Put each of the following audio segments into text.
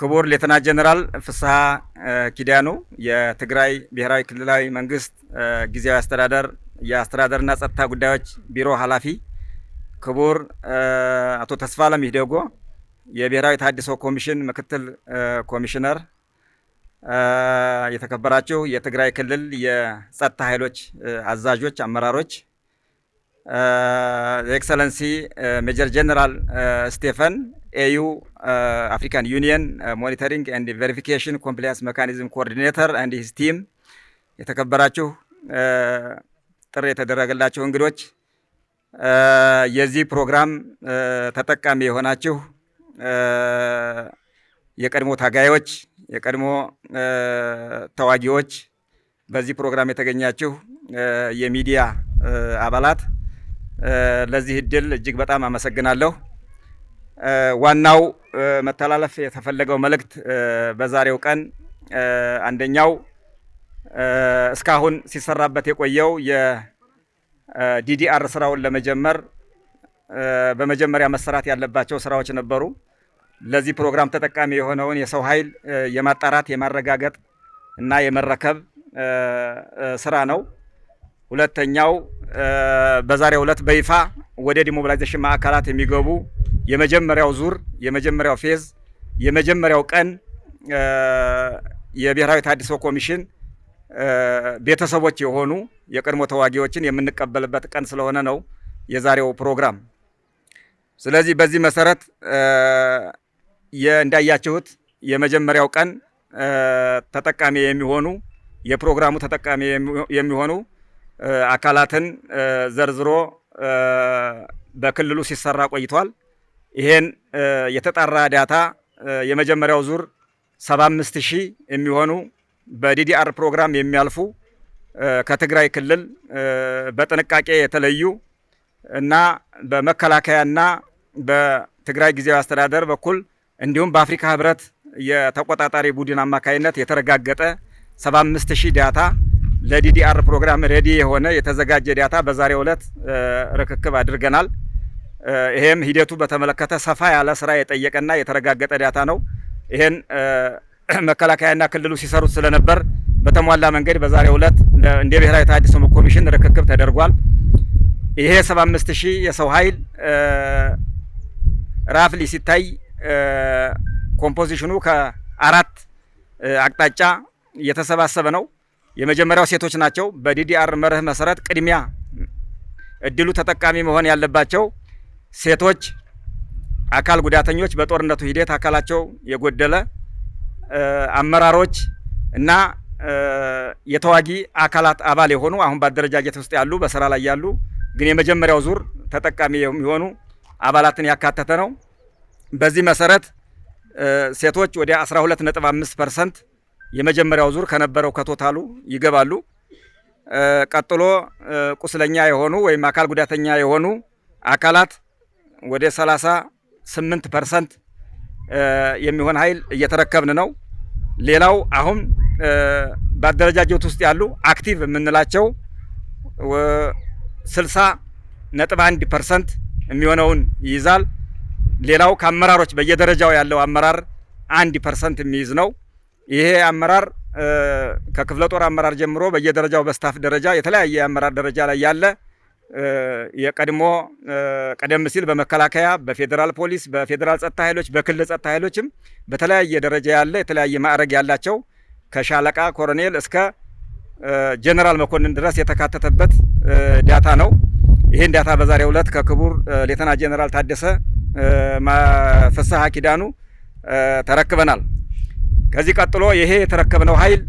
ክቡር ሌተና ጀነራል ፍስሐ ኪዳኑ የትግራይ ብሔራዊ ክልላዊ መንግስት ጊዜያዊ አስተዳደር የአስተዳደርና ጸጥታ ጉዳዮች ቢሮ ኃላፊ፣ ክቡር አቶ ተስፋለም ይደጎ የብሔራዊ ተሃድሶ ኮሚሽን ምክትል ኮሚሽነር፣ የተከበራችሁ የትግራይ ክልል የጸጥታ ኃይሎች አዛዦች፣ አመራሮች፣ ኤክሰለንሲ ሜጀር ጀነራል ስቴፈን ኤዩ አፍሪካን ዩኒየን ሞኒተሪንግ ኤንድ ቬሪፊኬሽን ኮምፕላያንስ ሜካኒዝም ኮኦርዲኔተር ኤንድ ሂዝ ቲም፣ የተከበራችሁ ጥሪ የተደረገላችሁ እንግዶች፣ የዚህ ፕሮግራም ተጠቃሚ የሆናችሁ የቀድሞ ታጋዮች፣ የቀድሞ ተዋጊዎች፣ በዚህ ፕሮግራም የተገኛችሁ የሚዲያ አባላት ለዚህ እድል እጅግ በጣም አመሰግናለሁ። ዋናው መተላለፍ የተፈለገው መልእክት በዛሬው ቀን አንደኛው እስካሁን ሲሰራበት የቆየው የዲዲአር ስራውን ለመጀመር በመጀመሪያ መሰራት ያለባቸው ስራዎች ነበሩ። ለዚህ ፕሮግራም ተጠቃሚ የሆነውን የሰው ኃይል የማጣራት የማረጋገጥ እና የመረከብ ስራ ነው። ሁለተኛው በዛሬው ዕለት በይፋ ወደ ዲሞቢላይዜሽን ማዕከላት የሚገቡ የመጀመሪያው ዙር የመጀመሪያው ፌዝ የመጀመሪያው ቀን የብሔራዊ ተሃድሶ ኮሚሽን ቤተሰቦች የሆኑ የቀድሞ ተዋጊዎችን የምንቀበልበት ቀን ስለሆነ ነው የዛሬው ፕሮግራም። ስለዚህ በዚህ መሰረት እንዳያችሁት የመጀመሪያው ቀን ተጠቃሚ የሚሆኑ የፕሮግራሙ ተጠቃሚ የሚሆኑ አካላትን ዘርዝሮ በክልሉ ሲሰራ ቆይቷል። ይሄን የተጣራ ዳታ የመጀመሪያው ዙር 75000 የሚሆኑ በዲዲአር ፕሮግራም የሚያልፉ ከትግራይ ክልል በጥንቃቄ የተለዩ እና በመከላከያና በትግራይ ጊዜያዊ አስተዳደር በኩል እንዲሁም በአፍሪካ ህብረት የተቆጣጣሪ ቡድን አማካይነት የተረጋገጠ 75000 ዳታ ለዲዲአር ፕሮግራም ሬዲ የሆነ የተዘጋጀ ዳታ በዛሬው ዕለት ርክክብ አድርገናል። ይሄም ሂደቱ በተመለከተ ሰፋ ያለ ስራ የጠየቀና የተረጋገጠ ዳታ ነው። ይሄን መከላከያና ክልሉ ሲሰሩት ስለነበር በተሟላ መንገድ በዛሬው ዕለት እንደ ብሔራዊ ተሃድሶ ኮሚሽን ርክክብ ተደርጓል። ይሄ 75000 የሰው ኃይል ራፍሊ ሲታይ ኮምፖዚሽኑ ከአራት አቅጣጫ እየተሰባሰበ ነው። የመጀመሪያው ሴቶች ናቸው። በዲዲአር መርህ መሰረት ቅድሚያ እድሉ ተጠቃሚ መሆን ያለባቸው ሴቶች፣ አካል ጉዳተኞች፣ በጦርነቱ ሂደት አካላቸው የጎደለ አመራሮች እና የተዋጊ አካላት አባል የሆኑ አሁን በአደረጃጀት ውስጥ ያሉ በስራ ላይ ያሉ ግን የመጀመሪያው ዙር ተጠቃሚ የሚሆኑ አባላትን ያካተተ ነው። በዚህ መሰረት ሴቶች ወደ 12.5% የመጀመሪያው ዙር ከነበረው ከቶታሉ ይገባሉ። ቀጥሎ ቁስለኛ የሆኑ ወይም አካል ጉዳተኛ የሆኑ አካላት ወደ 38% የሚሆን ኃይል እየተረከብን ነው። ሌላው አሁን በአደረጃጀት ውስጥ ያሉ አክቲቭ የምንላቸው 60.1% የሚሆነውን ይይዛል። ሌላው ከአመራሮች በየደረጃው ያለው አመራር 1% የሚይዝ ነው። ይሄ አመራር ከክፍለ ጦር አመራር ጀምሮ በየደረጃው በስታፍ ደረጃ የተለያየ አመራር ደረጃ ላይ ያለ የቀድሞ ቀደም ሲል በመከላከያ፣ በፌዴራል ፖሊስ፣ በፌዴራል ጸጥታ ኃይሎች፣ በክልል ጸጥታ ኃይሎችም በተለያየ ደረጃ ያለ የተለያየ ማዕረግ ያላቸው ከሻለቃ ኮሎኔል እስከ ጀነራል መኮንን ድረስ የተካተተበት ዳታ ነው። ይሄን ዳታ በዛሬው ዕለት ከክቡር ሌተና ጀነራል ታደሰ ፍስሐ ኪዳኑ ተረክበናል። ከዚህ ቀጥሎ ይሄ የተረከብነው ኃይል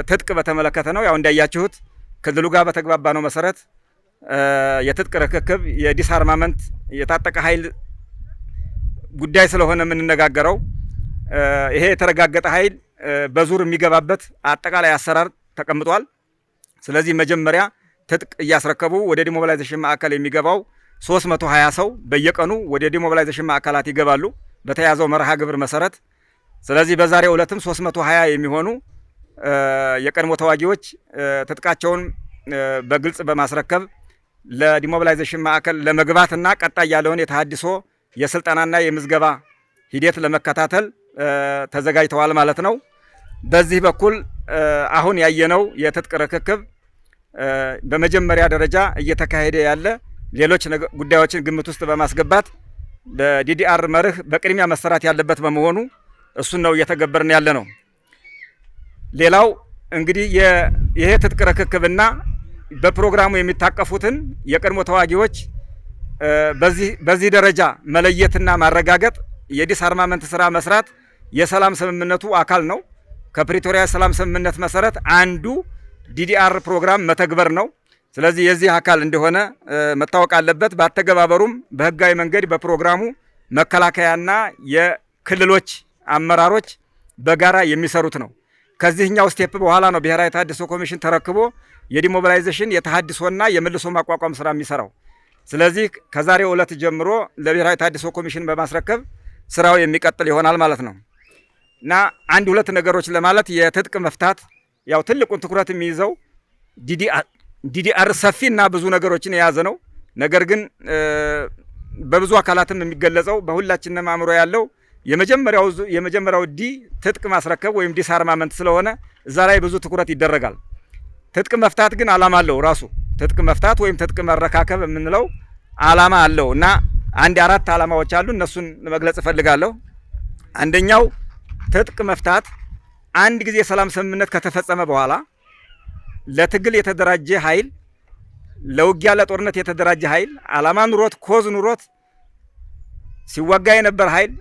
ትጥቅ በተመለከተ ነው። ያው እንዳያችሁት ክልሉ ጋር በተግባባነው መሰረት የትጥቅ ርክክብ የዲስአርማመንት የታጠቀ ኃይል ጉዳይ ስለሆነ የምንነጋገረው ይሄ የተረጋገጠ ኃይል በዙር የሚገባበት አጠቃላይ አሰራር ተቀምጧል። ስለዚህ መጀመሪያ ትጥቅ እያስረከቡ ወደ ዲሞቢላይዜሽን ማዕከል የሚገባው 320 ሰው በየቀኑ ወደ ዲሞቢላይዜሽን ማዕከላት ይገባሉ በተያዘው መርሃ ግብር መሰረት። ስለዚህ በዛሬው ዕለትም 320 የሚሆኑ የቀድሞ ተዋጊዎች ትጥቃቸውን በግልጽ በማስረከብ ለዲሞቢላይዜሽን ማዕከል ለመግባትና ቀጣይ ያለውን የተሃድሶ የስልጠናና የምዝገባ ሂደት ለመከታተል ተዘጋጅተዋል ማለት ነው። በዚህ በኩል አሁን ያየነው የትጥቅ ርክክብ በመጀመሪያ ደረጃ እየተካሄደ ያለ ሌሎች ጉዳዮችን ግምት ውስጥ በማስገባት በዲዲአር መርህ በቅድሚያ መሰራት ያለበት በመሆኑ እሱን ነው እየተገበርን ያለ ነው። ሌላው እንግዲህ ይሄ ትጥቅ ርክክብና በፕሮግራሙ የሚታቀፉትን የቀድሞ ተዋጊዎች በዚህ ደረጃ መለየትና ማረጋገጥ የዲስአርማመንት ስራ መስራት የሰላም ስምምነቱ አካል ነው። ከፕሪቶሪያ ሰላም ስምምነት መሰረት አንዱ ዲዲአር ፕሮግራም መተግበር ነው። ስለዚህ የዚህ አካል እንደሆነ መታወቅ አለበት። በአተገባበሩም በህጋዊ መንገድ በፕሮግራሙ መከላከያና የክልሎች አመራሮች በጋራ የሚሰሩት ነው። ከዚህኛው ስቴፕ በኋላ ነው ብሔራዊ ተሃድሶ ኮሚሽን ተረክቦ የዲሞቢላይዜሽን የተሃድሶና የመልሶ ማቋቋም ስራ የሚሰራው። ስለዚህ ከዛሬው ዕለት ጀምሮ ለብሔራዊ ተሃድሶ ኮሚሽን በማስረከብ ስራው የሚቀጥል ይሆናል ማለት ነው እና አንድ ሁለት ነገሮች ለማለት የትጥቅ መፍታት ያው ትልቁን ትኩረት የሚይዘው ዲዲአር ሰፊና ብዙ ነገሮችን የያዘ ነው። ነገር ግን በብዙ አካላትም የሚገለጸው በሁላችንም አእምሮ ያለው የመጀመሪያው ትጥቅ ማስረከብ ወይም ዲስአርማመንት ስለሆነ እዛ ላይ ብዙ ትኩረት ይደረጋል። ትጥቅ መፍታት ግን አላማ አለው። ራሱ ትጥቅ መፍታት ወይም ትጥቅ መረካከብ የምንለው አላማ አለው እና አንድ 4 አላማዎች አሉ። እነሱን መግለጽ እፈልጋለሁ። አንደኛው ትጥቅ መፍታት አንድ ጊዜ የሰላም ስምምነት ከተፈጸመ በኋላ ለትግል የተደራጀ ኃይል፣ ለውጊያ ለጦርነት የተደራጀ ኃይል አላማ ኑሮት ኮዝ ኑሮት ሲዋጋ የነበር ኃይል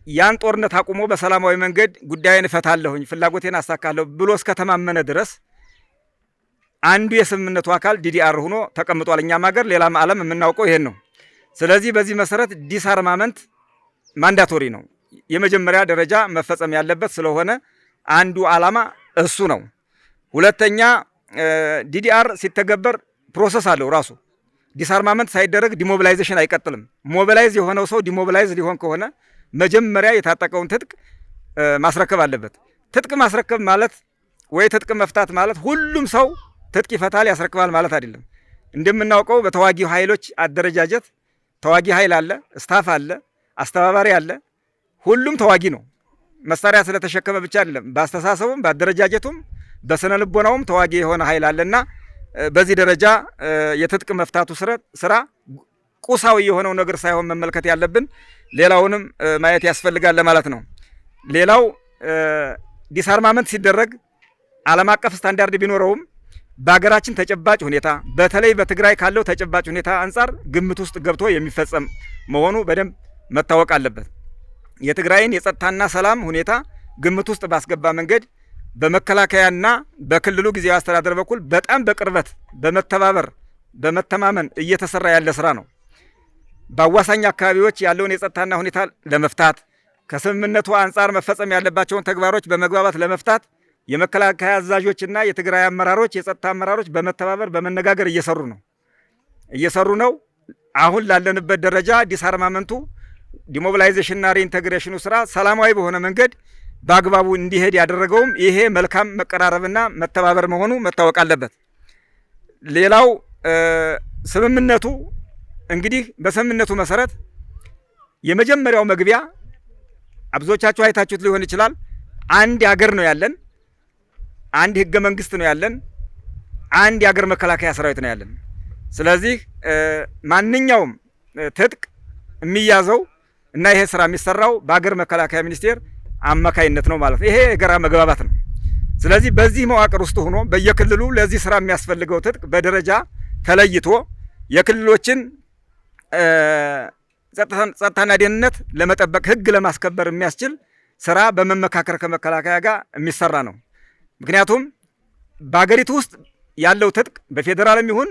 ያን ጦርነት አቁሞ በሰላማዊ መንገድ ጉዳይን እፈታለሁኝ ፍላጎቴን አሳካለሁ ብሎ እስከተማመነ ድረስ አንዱ የስምምነቱ አካል ዲዲአር ሆኖ ተቀምጧል። እኛም ሀገር ሌላም ዓለም የምናውቀው ይሄን ነው። ስለዚህ በዚህ መሰረት ዲስአርማመንት ማንዳቶሪ ነው፣ የመጀመሪያ ደረጃ መፈጸም ያለበት ስለሆነ አንዱ ዓላማ እሱ ነው። ሁለተኛ ዲዲአር ሲተገበር ፕሮሰስ አለው ራሱ። ዲስአርማመንት ሳይደረግ ዲሞቢላይዜሽን አይቀጥልም። ሞቢላይዝ የሆነው ሰው ዲሞቢላይዝ ሊሆን ከሆነ መጀመሪያ የታጠቀውን ትጥቅ ማስረከብ አለበት። ትጥቅ ማስረከብ ማለት ወይ ትጥቅ መፍታት ማለት ሁሉም ሰው ትጥቅ ይፈታል ያስረክባል ማለት አይደለም። እንደምናውቀው በተዋጊው ኃይሎች አደረጃጀት ተዋጊ ኃይል አለ፣ ስታፍ አለ፣ አስተባባሪ አለ። ሁሉም ተዋጊ ነው። መሳሪያ ስለተሸከመ ብቻ አይደለም። በአስተሳሰቡም በአደረጃጀቱም በስነ ልቦናውም ተዋጊ የሆነ ኃይል አለና በዚህ ደረጃ የትጥቅ መፍታቱ ስራ ቁሳዊ የሆነው ነገር ሳይሆን መመልከት ያለብን ሌላውንም ማየት ያስፈልጋል ማለት ነው። ሌላው ዲስአርማመንት ሲደረግ ዓለም አቀፍ ስታንዳርድ ቢኖረውም በሀገራችን ተጨባጭ ሁኔታ በተለይ በትግራይ ካለው ተጨባጭ ሁኔታ አንጻር ግምት ውስጥ ገብቶ የሚፈጸም መሆኑ በደንብ መታወቅ አለበት። የትግራይን የጸጥታና ሰላም ሁኔታ ግምት ውስጥ ባስገባ መንገድ በመከላከያና በክልሉ ጊዜያዊ አስተዳደር በኩል በጣም በቅርበት በመተባበር በመተማመን እየተሰራ ያለ ስራ ነው። በአዋሳኝ አካባቢዎች ያለውን የጸጥታና ሁኔታ ለመፍታት ከስምምነቱ አንጻር መፈጸም ያለባቸውን ተግባሮች በመግባባት ለመፍታት የመከላከያ አዛዦችና የትግራይ አመራሮች የጸጥታ አመራሮች በመተባበር በመነጋገር እየሰሩ ነው። አሁን ላለንበት ደረጃ ዲስአርማመንቱ ዲሞቢላይዜሽንና ሪኢንቴግሬሽኑ ስራ ሰላማዊ በሆነ መንገድ በአግባቡ እንዲሄድ ያደረገውም ይሄ መልካም መቀራረብና መተባበር መሆኑ መታወቅ አለበት። ሌላው ስምምነቱ እንግዲህ በስምምነቱ መሰረት የመጀመሪያው መግቢያ ብዙዎቻችሁ አይታችሁት ሊሆን ይችላል። አንድ ሀገር ነው ያለን፣ አንድ ህገ መንግስት ነው ያለን፣ አንድ የሀገር መከላከያ ሰራዊት ነው ያለን። ስለዚህ ማንኛውም ትጥቅ የሚያዘው እና ይሄ ስራ የሚሰራው በሀገር መከላከያ ሚኒስቴር አማካይነት ነው ማለት ነው። ይሄ የጋራ መግባባት ነው። ስለዚህ በዚህ መዋቅር ውስጥ ሆኖ በየክልሉ ለዚህ ስራ የሚያስፈልገው ትጥቅ በደረጃ ተለይቶ የክልሎችን ጸጥታና ደህንነት ለመጠበቅ ህግ ለማስከበር የሚያስችል ስራ በመመካከር ከመከላከያ ጋር የሚሰራ ነው። ምክንያቱም በሀገሪቱ ውስጥ ያለው ትጥቅ በፌዴራልም ይሁን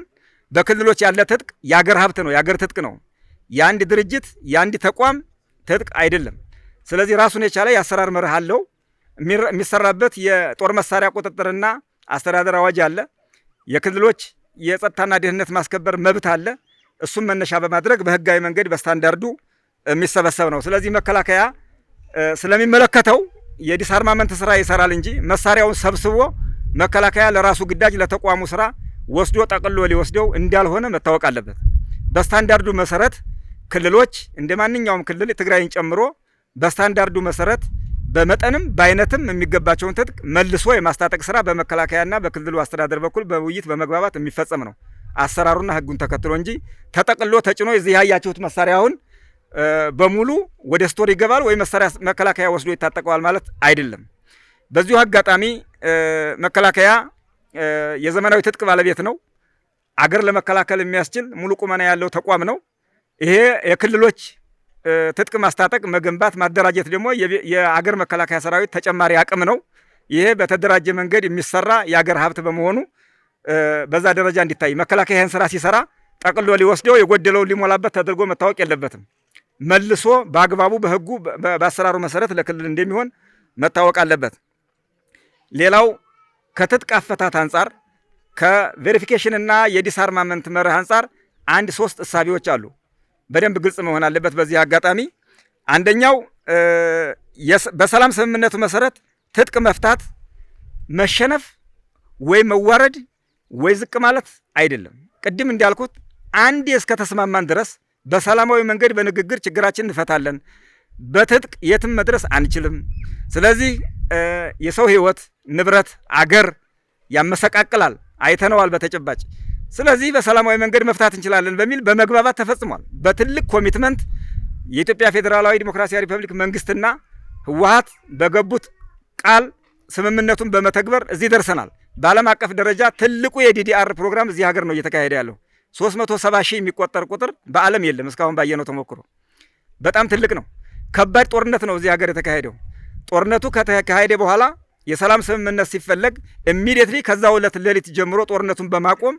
በክልሎች ያለ ትጥቅ የሀገር ሀብት ነው፣ የሀገር ትጥቅ ነው። የአንድ ድርጅት የአንድ ተቋም ትጥቅ አይደለም። ስለዚህ ራሱን የቻለ የአሰራር መርህ አለው። የሚሰራበት የጦር መሳሪያ ቁጥጥርና አስተዳደር አዋጅ አለ። የክልሎች የጸጥታና ደህንነት ማስከበር መብት አለ። እሱም መነሻ በማድረግ በህጋዊ መንገድ በስታንዳርዱ የሚሰበሰብ ነው። ስለዚህ መከላከያ ስለሚመለከተው የዲስአርማመንት ስራ ይሰራል እንጂ መሳሪያውን ሰብስቦ መከላከያ ለራሱ ግዳጅ ለተቋሙ ስራ ወስዶ ጠቅሎ ሊወስደው እንዳልሆነ መታወቅ አለበት። በስታንዳርዱ መሰረት ክልሎች እንደ ማንኛውም ክልል ትግራይን ጨምሮ በስታንዳርዱ መሰረት በመጠንም በአይነትም የሚገባቸውን ትጥቅ መልሶ የማስታጠቅ ስራ በመከላከያና በክልሉ አስተዳደር በኩል በውይይት በመግባባት የሚፈጸም ነው። አሰራሩና ህጉን ተከትሎ እንጂ ተጠቅሎ ተጭኖ እዚህ ያያችሁት መሳሪያ አሁን በሙሉ ወደ ስቶር ይገባል ወይ መሳሪያ መከላከያ ወስዶ ይታጠቀዋል ማለት አይደለም። በዚሁ አጋጣሚ መከላከያ የዘመናዊ ትጥቅ ባለቤት ነው። አገር ለመከላከል የሚያስችል ሙሉ ቁመና ያለው ተቋም ነው። ይሄ የክልሎች ትጥቅ ማስታጠቅ፣ መገንባት፣ ማደራጀት ደግሞ የአገር መከላከያ ሰራዊት ተጨማሪ አቅም ነው። ይሄ በተደራጀ መንገድ የሚሰራ የአገር ሀብት በመሆኑ በዛ ደረጃ እንዲታይ መከላከያ ይህን ስራ ሲሰራ ጠቅሎ ሊወስደው የጎደለውን ሊሞላበት ተደርጎ መታወቅ የለበትም። መልሶ በአግባቡ በህጉ በአሰራሩ መሰረት ለክልል እንደሚሆን መታወቅ አለበት። ሌላው ከትጥቅ አፈታት አንጻር ከቬሪፊኬሽን እና የዲስአርማመንት መርህ አንጻር 3 እሳቤዎች አሉ። በደንብ ግልጽ መሆን አለበት። በዚህ አጋጣሚ አንደኛው በሰላም ስምምነቱ መሰረት ትጥቅ መፍታት መሸነፍ ወይ መዋረድ ወይ ዝቅ ማለት አይደለም። ቅድም እንዳልኩት አንዴ እስከ ተስማማን ድረስ በሰላማዊ መንገድ በንግግር ችግራችን እንፈታለን። በትጥቅ የትም መድረስ አንችልም። ስለዚህ የሰው ህይወት፣ ንብረት፣ አገር ያመሰቃቅላል፣ አይተነዋል በተጨባጭ። ስለዚህ በሰላማዊ መንገድ መፍታት እንችላለን በሚል በመግባባት ተፈጽሟል። በትልቅ ኮሚትመንት የኢትዮጵያ ፌዴራላዊ ዲሞክራሲያዊ ሪፐብሊክ መንግስትና ህወሓት በገቡት ቃል ስምምነቱን በመተግበር እዚህ ደርሰናል። በዓለም አቀፍ ደረጃ ትልቁ የዲዲአር ፕሮግራም እዚህ ሀገር ነው እየተካሄደ ያለው። 370 ሺህ የሚቆጠር ቁጥር በዓለም የለም እስካሁን ባየነው ተሞክሮ። በጣም ትልቅ ነው። ከባድ ጦርነት ነው እዚህ ሀገር የተካሄደው። ጦርነቱ ከተካሄደ በኋላ የሰላም ስምምነት ሲፈለግ ኢሚዲየትሊ ከዛው ዕለት ሌሊት ጀምሮ ጦርነቱን በማቆም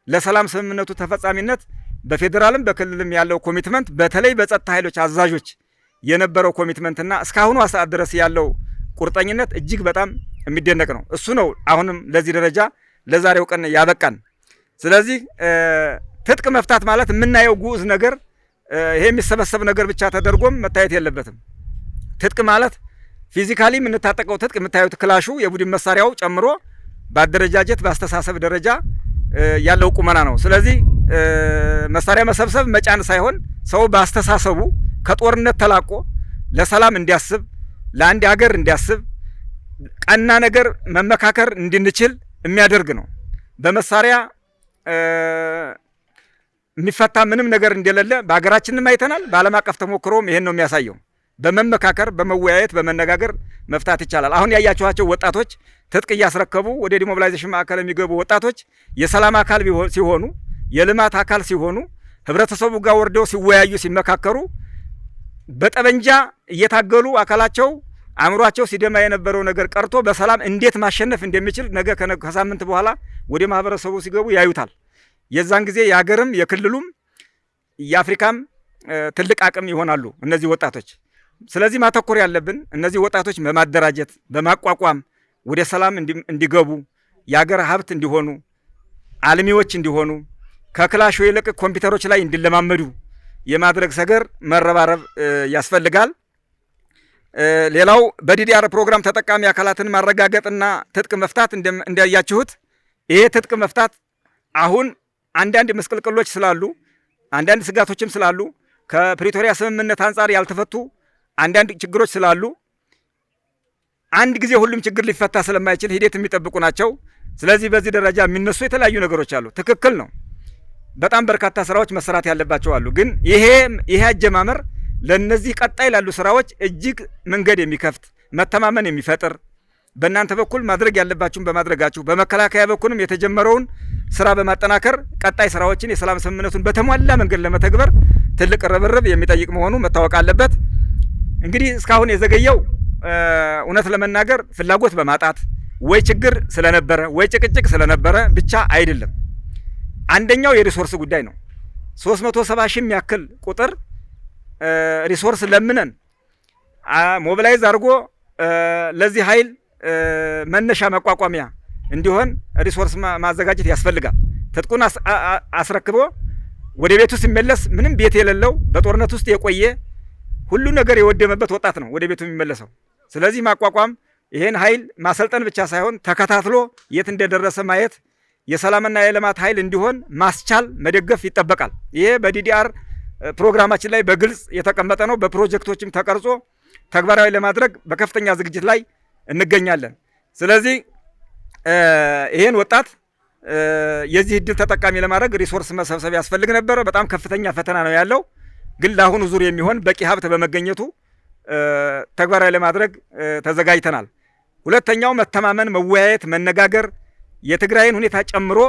ለሰላም ስምምነቱ ተፈጻሚነት በፌዴራልም በክልልም ያለው ኮሚትመንት፣ በተለይ በጸጥታ ኃይሎች አዛዦች የነበረው ኮሚትመንትና እስካሁኑ ሰዓት ድረስ ያለው ቁርጠኝነት እጅግ በጣም የሚደነቅ ነው። እሱ ነው አሁንም ለዚህ ደረጃ ለዛሬው ቀን ያበቃን። ስለዚህ ትጥቅ መፍታት ማለት የምናየው ጉዝ ነገር ይሄ የሚሰበሰብ ነገር ብቻ ተደርጎም መታየት የለበትም። ትጥቅ ማለት ፊዚካሊ የምንታጠቀው ትጥቅ የምታዩት ክላሹ የቡድን መሳሪያው ጨምሮ በአደረጃጀት በአስተሳሰብ ደረጃ ያለው ቁመና ነው። ስለዚህ መሳሪያ መሰብሰብ መጫን ሳይሆን ሰው በአስተሳሰቡ ከጦርነት ተላቆ ለሰላም እንዲያስብ፣ ለአንድ ሀገር እንዲያስብ፣ ቀና ነገር መመካከር እንድንችል የሚያደርግ ነው። በመሳሪያ የሚፈታ ምንም ነገር እንደሌለ በሀገራችንም አይተናል። በዓለም አቀፍ ተሞክሮም ይሄን ነው የሚያሳየው። በመመካከር በመወያየት በመነጋገር መፍታት ይቻላል። አሁን ያያችኋቸው ወጣቶች ትጥቅ እያስረከቡ ወደ ዲሞቢላይዜሽን ማዕከል የሚገቡ ወጣቶች የሰላም አካል ሲሆኑ፣ የልማት አካል ሲሆኑ፣ ህብረተሰቡ ጋር ወርደው ሲወያዩ ሲመካከሩ፣ በጠበንጃ እየታገሉ አካላቸው አእምሯቸው ሲደማ የነበረው ነገር ቀርቶ በሰላም እንዴት ማሸነፍ እንደሚችል ነገ ከሳምንት በኋላ ወደ ማህበረሰቡ ሲገቡ ያዩታል። የዛን ጊዜ የሀገርም የክልሉም የአፍሪካም ትልቅ አቅም ይሆናሉ እነዚህ ወጣቶች። ስለዚህ ማተኮር ያለብን እነዚህ ወጣቶች በማደራጀት በማቋቋም ወደ ሰላም እንዲገቡ፣ የሀገር ሀብት እንዲሆኑ፣ አልሚዎች እንዲሆኑ፣ ከክላሹ ይልቅ ኮምፒውተሮች ላይ እንዲለማመዱ የማድረግ ሰገር መረባረብ ያስፈልጋል። ሌላው በዲዲአር ፕሮግራም ተጠቃሚ አካላትን ማረጋገጥና ትጥቅ መፍታት እንዳያችሁት ይሄ ትጥቅ መፍታት አሁን አንዳንድ ምስቅልቅሎች ስላሉ አንዳንድ ስጋቶችም ስላሉ ከፕሪቶሪያ ስምምነት አንጻር ያልተፈቱ አንዳንድ ችግሮች ስላሉ አንድ ጊዜ ሁሉም ችግር ሊፈታ ስለማይችል ሂደት የሚጠብቁ ናቸው። ስለዚህ በዚህ ደረጃ የሚነሱ የተለያዩ ነገሮች አሉ። ትክክል ነው። በጣም በርካታ ስራዎች መሰራት ያለባቸው አሉ። ግን ይሄ አጀማመር ለነዚህ ቀጣይ ላሉ ስራዎች እጅግ መንገድ የሚከፍት መተማመን የሚፈጥር በእናንተ በኩል ማድረግ ያለባችሁን በማድረጋችሁ በመከላከያ በኩልም የተጀመረውን ስራ በማጠናከር ቀጣይ ስራዎችን የሰላም ስምምነቱን በተሟላ መንገድ ለመተግበር ትልቅ ርብርብ የሚጠይቅ መሆኑ መታወቅ አለበት። እንግዲህ እስካሁን የዘገየው እውነት ለመናገር ፍላጎት በማጣት ወይ ችግር ስለነበረ ወይ ጭቅጭቅ ስለነበረ ብቻ አይደለም። አንደኛው የሪሶርስ ጉዳይ ነው። 370 ሺህ የሚያክል ቁጥር ሪሶርስ ለምነን ሞቢላይዝ አድርጎ ለዚህ ኃይል መነሻ መቋቋሚያ እንዲሆን ሪሶርስ ማዘጋጀት ያስፈልጋል። ትጥቁን አስረክቦ ወደ ቤቱ ሲመለስ ምንም ቤት የሌለው በጦርነት ውስጥ የቆየ ሁሉ ነገር የወደመበት ወጣት ነው ወደ ቤቱ የሚመለሰው። ስለዚህ ማቋቋም ይሄን ኃይል ማሰልጠን ብቻ ሳይሆን ተከታትሎ የት እንደደረሰ ማየት የሰላምና የልማት ኃይል እንዲሆን ማስቻል መደገፍ ይጠበቃል። ይሄ በዲዲአር ፕሮግራማችን ላይ በግልጽ የተቀመጠ ነው። በፕሮጀክቶችም ተቀርጾ ተግባራዊ ለማድረግ በከፍተኛ ዝግጅት ላይ እንገኛለን። ስለዚህ ይሄን ወጣት የዚህ እድል ተጠቃሚ ለማድረግ ሪሶርስ መሰብሰብ ያስፈልግ ነበረ። በጣም ከፍተኛ ፈተና ነው ያለው። ግን ለአሁኑ ዙር የሚሆን በቂ ሀብት በመገኘቱ ተግባራዊ ለማድረግ ተዘጋጅተናል። ሁለተኛው መተማመን፣ መወያየት፣ መነጋገር የትግራይን ሁኔታ ጨምሮ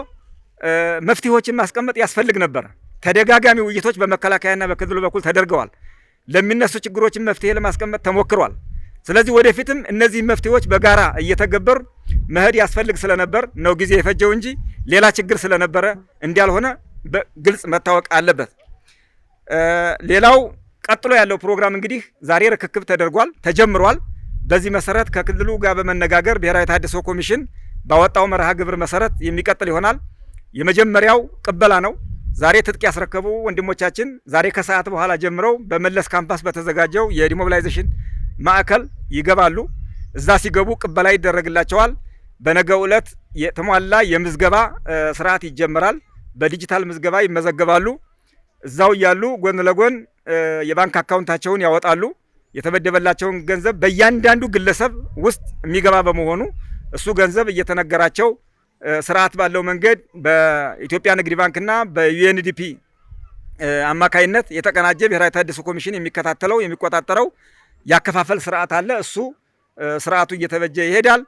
መፍትሄዎችን ማስቀመጥ ያስፈልግ ነበር። ተደጋጋሚ ውይይቶች በመከላከያና በክልሉ በኩል ተደርገዋል። ለሚነሱ ችግሮችን መፍትሄ ለማስቀመጥ ተሞክሯል። ስለዚህ ወደፊትም እነዚህ መፍትሄዎች በጋራ እየተገበሩ መሄድ ያስፈልግ ስለነበር ነው ጊዜ የፈጀው እንጂ ሌላ ችግር ስለነበረ እንዳልሆነ በግልጽ መታወቅ አለበት። ሌላው ቀጥሎ ያለው ፕሮግራም እንግዲህ ዛሬ ርክክብ ተደርጓል፣ ተጀምሯል። በዚህ መሰረት ከክልሉ ጋር በመነጋገር ብሔራዊ ተሃድሶ ኮሚሽን ባወጣው መርሃ ግብር መሰረት የሚቀጥል ይሆናል። የመጀመሪያው ቅበላ ነው። ዛሬ ትጥቅ ያስረከቡ ወንድሞቻችን ዛሬ ከሰዓት በኋላ ጀምረው በመለስ ካምፓስ በተዘጋጀው የዲሞቢላይዜሽን ማዕከል ይገባሉ። እዛ ሲገቡ ቅበላ ይደረግላቸዋል። በነገው ዕለት የተሟላ የምዝገባ ስርዓት ይጀመራል። በዲጂታል ምዝገባ ይመዘገባሉ። እዛው እያሉ ጎን ለጎን የባንክ አካውንታቸውን ያወጣሉ። የተመደበላቸውን ገንዘብ በእያንዳንዱ ግለሰብ ውስጥ የሚገባ በመሆኑ እሱ ገንዘብ እየተነገራቸው ስርዓት ባለው መንገድ በኢትዮጵያ ንግድ ባንክና በዩኤንዲፒ አማካይነት የተቀናጀ ብሔራዊ ተሃድሶ ኮሚሽን የሚከታተለው የሚቆጣጠረው ያከፋፈል ስርዓት አለ። እሱ ስርዓቱ እየተበጀ ይሄዳል።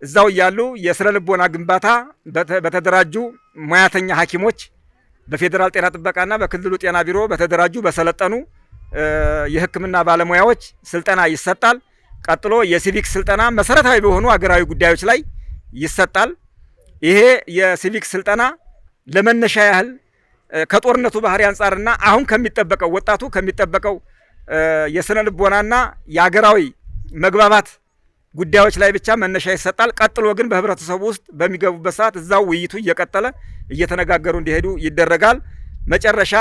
እዛው እያሉ የስነ ልቦና ግንባታ በተደራጁ ሙያተኛ ሐኪሞች በፌዴራል ጤና ጥበቃና በክልሉ ጤና ቢሮ በተደራጁ በሰለጠኑ የሕክምና ባለሙያዎች ስልጠና ይሰጣል። ቀጥሎ የሲቪክ ስልጠና መሰረታዊ በሆኑ አገራዊ ጉዳዮች ላይ ይሰጣል። ይሄ የሲቪክ ስልጠና ለመነሻ ያህል ከጦርነቱ ባህሪ አንጻርና አሁን ከሚጠበቀው ወጣቱ ከሚጠበቀው የስነ ልቦናና የአገራዊ መግባባት ጉዳዮች ላይ ብቻ መነሻ ይሰጣል። ቀጥሎ ግን በህብረተሰቡ ውስጥ በሚገቡበት ሰዓት እዛው ውይይቱ እየቀጠለ እየተነጋገሩ እንዲሄዱ ይደረጋል። መጨረሻ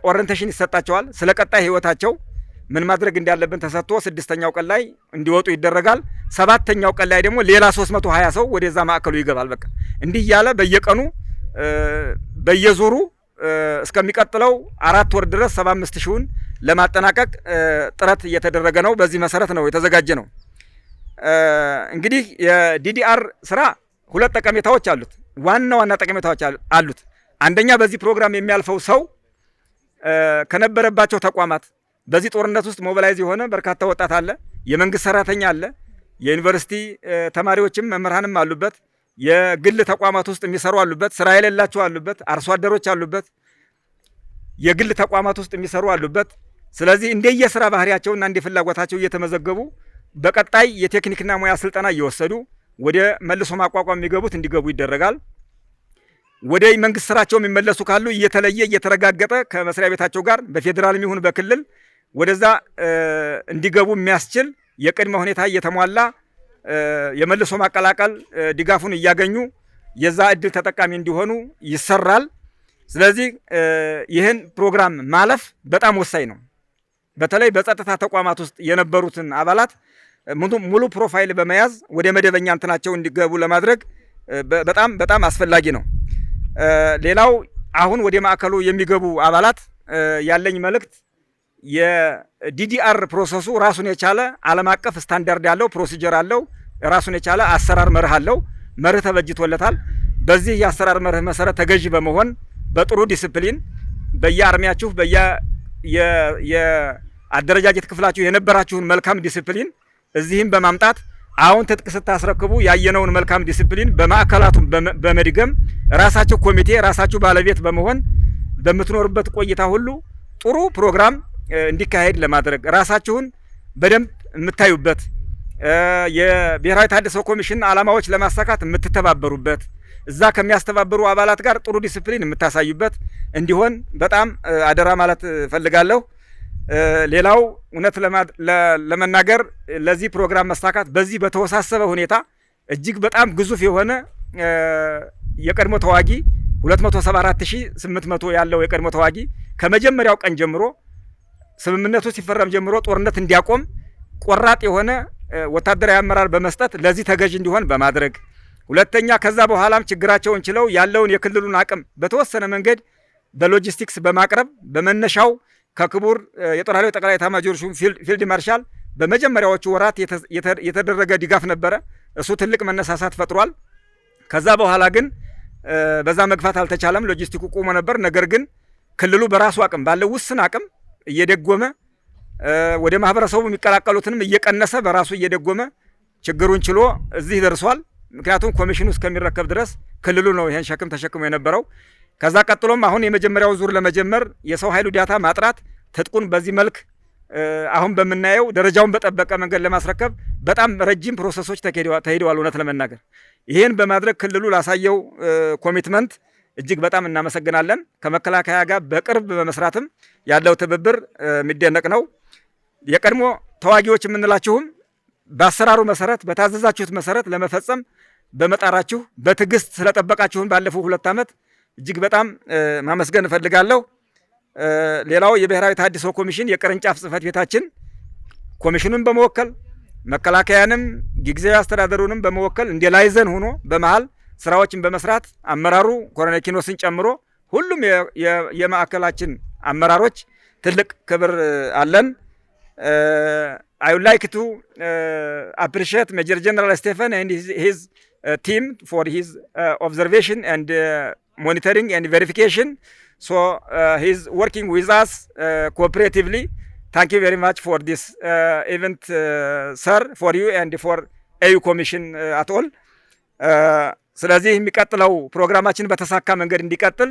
ኦሪንቴሽን ይሰጣቸዋል። ስለ ቀጣይ ህይወታቸው ምን ማድረግ እንዳለብን ተሰጥቶ 6ኛው ቀን ላይ እንዲወጡ ይደረጋል። 7ኛው ቀን ላይ ደግሞ ሌላ 320 ሰው ወደዛ ማዕከሉ ይገባል። በቃ እንዲህ እያለ በየቀኑ በየዙሩ እስከሚቀጥለው 4 ወር ድረስ 75 ሺውን ለማጠናቀቅ ጥረት እየተደረገ ነው። በዚህ መሰረት ነው የተዘጋጀ ነው። እንግዲህ የዲዲአር ስራ ሁለት ጠቀሜታዎች አሉት። ዋና ዋና ጠቀሜታዎች አሉት። አንደኛ በዚህ ፕሮግራም የሚያልፈው ሰው ከነበረባቸው ተቋማት በዚህ ጦርነት ውስጥ ሞቢላይዝ የሆነ በርካታ ወጣት አለ። የመንግስት ሰራተኛ አለ። የዩኒቨርሲቲ ተማሪዎችም መምህራንም አሉበት። የግል ተቋማት ውስጥ የሚሰሩ አሉበት። ስራ የሌላቸው አሉበት። አርሶ አደሮች አሉበት። የግል ተቋማት ውስጥ የሚሰሩ አሉበት። ስለዚህ እንደየስራ ባህሪያቸውና እንደ ፍላጎታቸው እየተመዘገቡ በቀጣይ የቴክኒክና ሙያ ስልጠና እየወሰዱ ወደ መልሶ ማቋቋም የሚገቡት እንዲገቡ ይደረጋል። ወደ መንግስት ስራቸው የሚመለሱ ካሉ እየተለየ እየተረጋገጠ ከመስሪያ ቤታቸው ጋር በፌዴራልም ይሁን በክልል ወደዛ እንዲገቡ የሚያስችል የቅድመ ሁኔታ እየተሟላ የመልሶ ማቀላቀል ድጋፉን እያገኙ የዛ እድል ተጠቃሚ እንዲሆኑ ይሰራል። ስለዚህ ይህን ፕሮግራም ማለፍ በጣም ወሳኝ ነው። በተለይ በጸጥታ ተቋማት ውስጥ የነበሩትን አባላት ሙሉ ፕሮፋይል በመያዝ ወደ መደበኛ እንትናቸው እንዲገቡ ለማድረግ በጣም አስፈላጊ ነው። ሌላው አሁን ወደ ማዕከሉ የሚገቡ አባላት ያለኝ መልእክት የዲዲአር ፕሮሰሱ ራሱን የቻለ ዓለም አቀፍ ስታንዳርድ ያለው ፕሮሲጀር አለው። ራሱን የቻለ አሰራር መርህ አለው። መርህ ተበጅቶለታል። በዚህ የአሰራር መርህ መሰረት ተገዥ በመሆን በጥሩ ዲስፕሊን በየአርሚያችሁ የአደረጃጀት ክፍላችሁ የነበራችሁን መልካም ዲስፕሊን እዚህም በማምጣት አሁን ትጥቅ ስታስረክቡ ያየነውን መልካም ዲስፕሊን በማዕከላቱም በመድገም ራሳችሁ ኮሚቴ ራሳችሁ ባለቤት በመሆን በምትኖርበት ቆይታ ሁሉ ጥሩ ፕሮግራም እንዲካሄድ ለማድረግ ራሳችሁን በደንብ የምታዩበት የብሔራዊ ተሃድሶ ኮሚሽን ዓላማዎች ለማሳካት የምትተባበሩበት እዛ ከሚያስተባበሩ አባላት ጋር ጥሩ ዲስፕሊን የምታሳዩበት እንዲሆን በጣም አደራ ማለት ፈልጋለሁ። ሌላው እውነት ለመናገር ለዚህ ፕሮግራም መሳካት በዚህ በተወሳሰበ ሁኔታ እጅግ በጣም ግዙፍ የሆነ የቀድሞ ተዋጊ 274800 ያለው የቀድሞ ተዋጊ ከመጀመሪያው ቀን ጀምሮ ስምምነቱ ሲፈረም ጀምሮ ጦርነት እንዲያቆም ቆራጥ የሆነ ወታደራዊ አመራር በመስጠት ለዚህ ተገዥ እንዲሆን በማድረግ ሁለተኛ ከዛ በኋላም ችግራቸውን ችለው ያለውን የክልሉን አቅም በተወሰነ መንገድ በሎጂስቲክስ በማቅረብ በመነሻው ከክቡር የጦር ኃይሎች ጠቅላይ ኤታማዦር ሹም ፊልድ ማርሻል በመጀመሪያዎቹ ወራት የተደረገ ድጋፍ ነበረ። እሱ ትልቅ መነሳሳት ፈጥሯል። ከዛ በኋላ ግን በዛ መግፋት አልተቻለም። ሎጂስቲኩ ቆሞ ነበር። ነገር ግን ክልሉ በራሱ አቅም ባለው ውስን አቅም እየደጎመ ወደ ማህበረሰቡ የሚቀላቀሉትንም እየቀነሰ በራሱ እየደጎመ ችግሩን ችሎ እዚህ ደርሷል። ምክንያቱም ኮሚሽኑ እስከሚረከብ ድረስ ክልሉ ነው ይሄን ሸክም ተሸክሞ የነበረው። ከዛ ቀጥሎም አሁን የመጀመሪያው ዙር ለመጀመር የሰው ኃይሉ ዳታ ማጥራት ትጥቁን በዚህ መልክ አሁን በመናየው ደረጃውን በጠበቀ መንገድ ለማስረከብ በጣም ረጅም ፕሮሰሶች ተሄደዋል። እውነት ለመናገር ይሄን በማድረግ ክልሉ ላሳየው ኮሚትመንት እጅግ በጣም እናመሰግናለን። ከመከላከያ ጋር በቅርብ በመስራትም ያለው ትብብር የሚደነቅ ነው። የቀድሞ ተዋጊዎች የምንላችሁም በአሰራሩ መሰረት በታዘዛችሁት መሰረት ለመፈጸም በመጣራችሁ በትዕግስት ስለጠበቃችሁን ባለፉ 2 ዓመት እጅግ በጣም ማመስገን እፈልጋለሁ። ሌላው የብሔራዊ ተሃድሶ ኮሚሽን የቅርንጫፍ ጽህፈት ቤታችን ኮሚሽኑን በመወከል መከላከያንም ጊዜያዊ አስተዳደሩንም በመወከል እንደ ላይዘን ሆኖ በመሃል ስራዎችን በመስራት አመራሩ ኮሎኔል ኪኖስን ጨምሮ ሁሉም የማዕከላችን አመራሮች ትልቅ ክብር አለን። I would like to appreciate Major General Stephen and his team for his observation and monitoring and verification. So he's working with us cooperatively. Thank you very much for this event, sir, for you and for AU Commission at all. ስለዚህ የሚቀጥለው ፕሮግራማችን በተሳካ መንገድ እንዲቀጥል